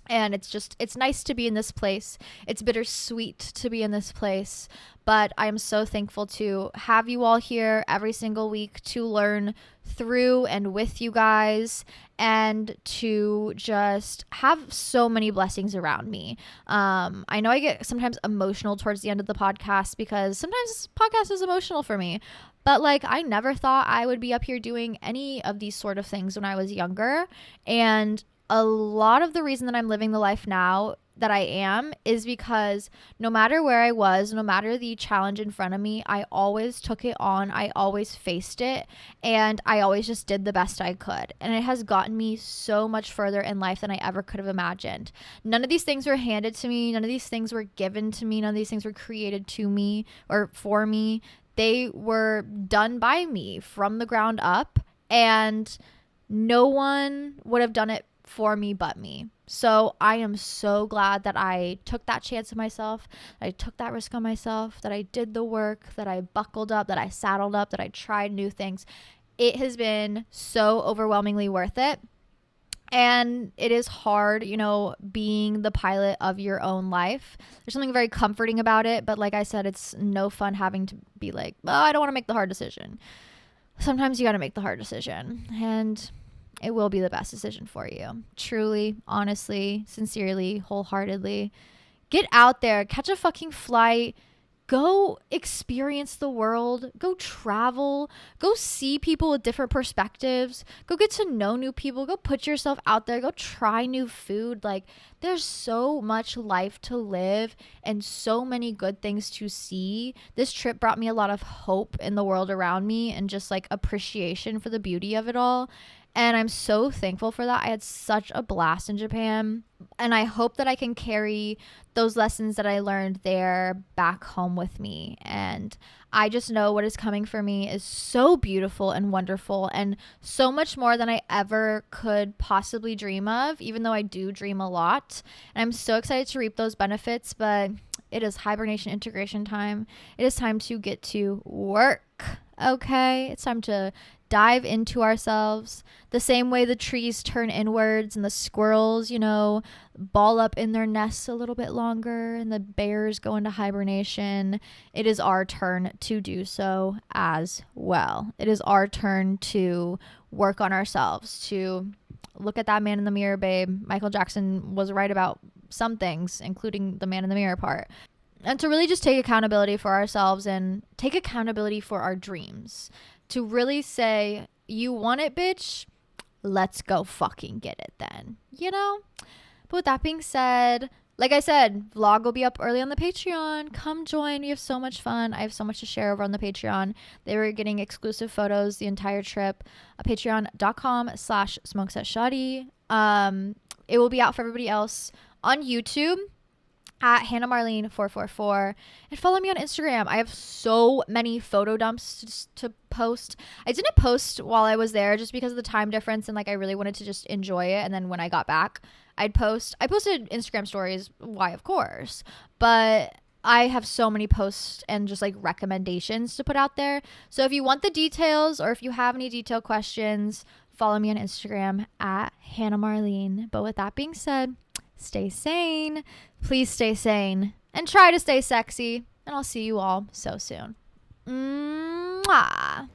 Speaker 1: And it's nice to be in this place. It's bittersweet to be in this place. But I am so thankful to have you all here every single week to learn through and with you guys, and to just have so many blessings around me. I know I get sometimes emotional towards the end of the podcast, because sometimes this podcast is emotional for me. But like, I never thought I would be up here doing any of these sort of things when I was younger. And a lot of the reason that I'm living the life now that I am is because no matter where I was, no matter the challenge in front of me, I always took it on. I always faced it, and I always just did the best I could. And it has gotten me so much further in life than I ever could have imagined. None of these things were handed to me. None of these things were given to me. None of these things were created to me or for me. They were done by me from the ground up, and no one would have done it for me but me. So I am so glad that I took that chance on myself, that I took that risk on myself, that I did the work, that I buckled up, that I saddled up, that I tried new things. It has been so overwhelmingly worth it. And it is hard, being the pilot of your own life. There's something very comforting about it, but like I said, it's no fun having to be like, oh, I don't want to make the hard decision. Sometimes you got to make the hard decision, and it will be the best decision for you. Truly, honestly, sincerely, wholeheartedly. Get out there, catch a fucking flight, go experience the world, go travel, go see people with different perspectives, go get to know new people, go put yourself out there, go try new food. Like, there's so much life to live and so many good things to see. This trip brought me a lot of hope in the world around me and just like appreciation for the beauty of it all. And I'm so thankful for that. I had such a blast in Japan. And I hope that I can carry those lessons that I learned there back home with me. And I just know what is coming for me is so beautiful and wonderful and so much more than I ever could possibly dream of, even though I do dream a lot. And I'm so excited to reap those benefits. But it is hibernation integration time. It is time to get to work. Okay, it's time to dive into ourselves the same way the trees turn inwards and the squirrels, ball up in their nests a little bit longer and the bears go into hibernation. It is our turn to do so as well. It is our turn to work on ourselves, to look at that man in the mirror, babe. Michael Jackson was right about some things, including the man in the mirror part. And to really just take accountability for ourselves and take accountability for our dreams. To really say, you want it, bitch? Let's go fucking get it then. But with that being said, like I said, vlog will be up early on the Patreon. Come join. We have so much fun. I have so much to share over on the Patreon. They were getting exclusive photos the entire trip. Patreon.com/smokesatshotty. It will be out for everybody else on YouTube at Hannah Marlene 444, and follow me on Instagram. I have so many photo dumps to post. I didn't post while I was there just because of the time difference, and I really wanted to just enjoy it. And then when I got back, I'd post. I posted Instagram stories. Why, of course, but I have so many posts and just recommendations to put out there. So if you want the details or if you have any detailed questions, follow me on Instagram at Hannah Marlene. But with that being said, stay sane. Please stay sane and try to stay sexy. And I'll see you all so soon. Mwah.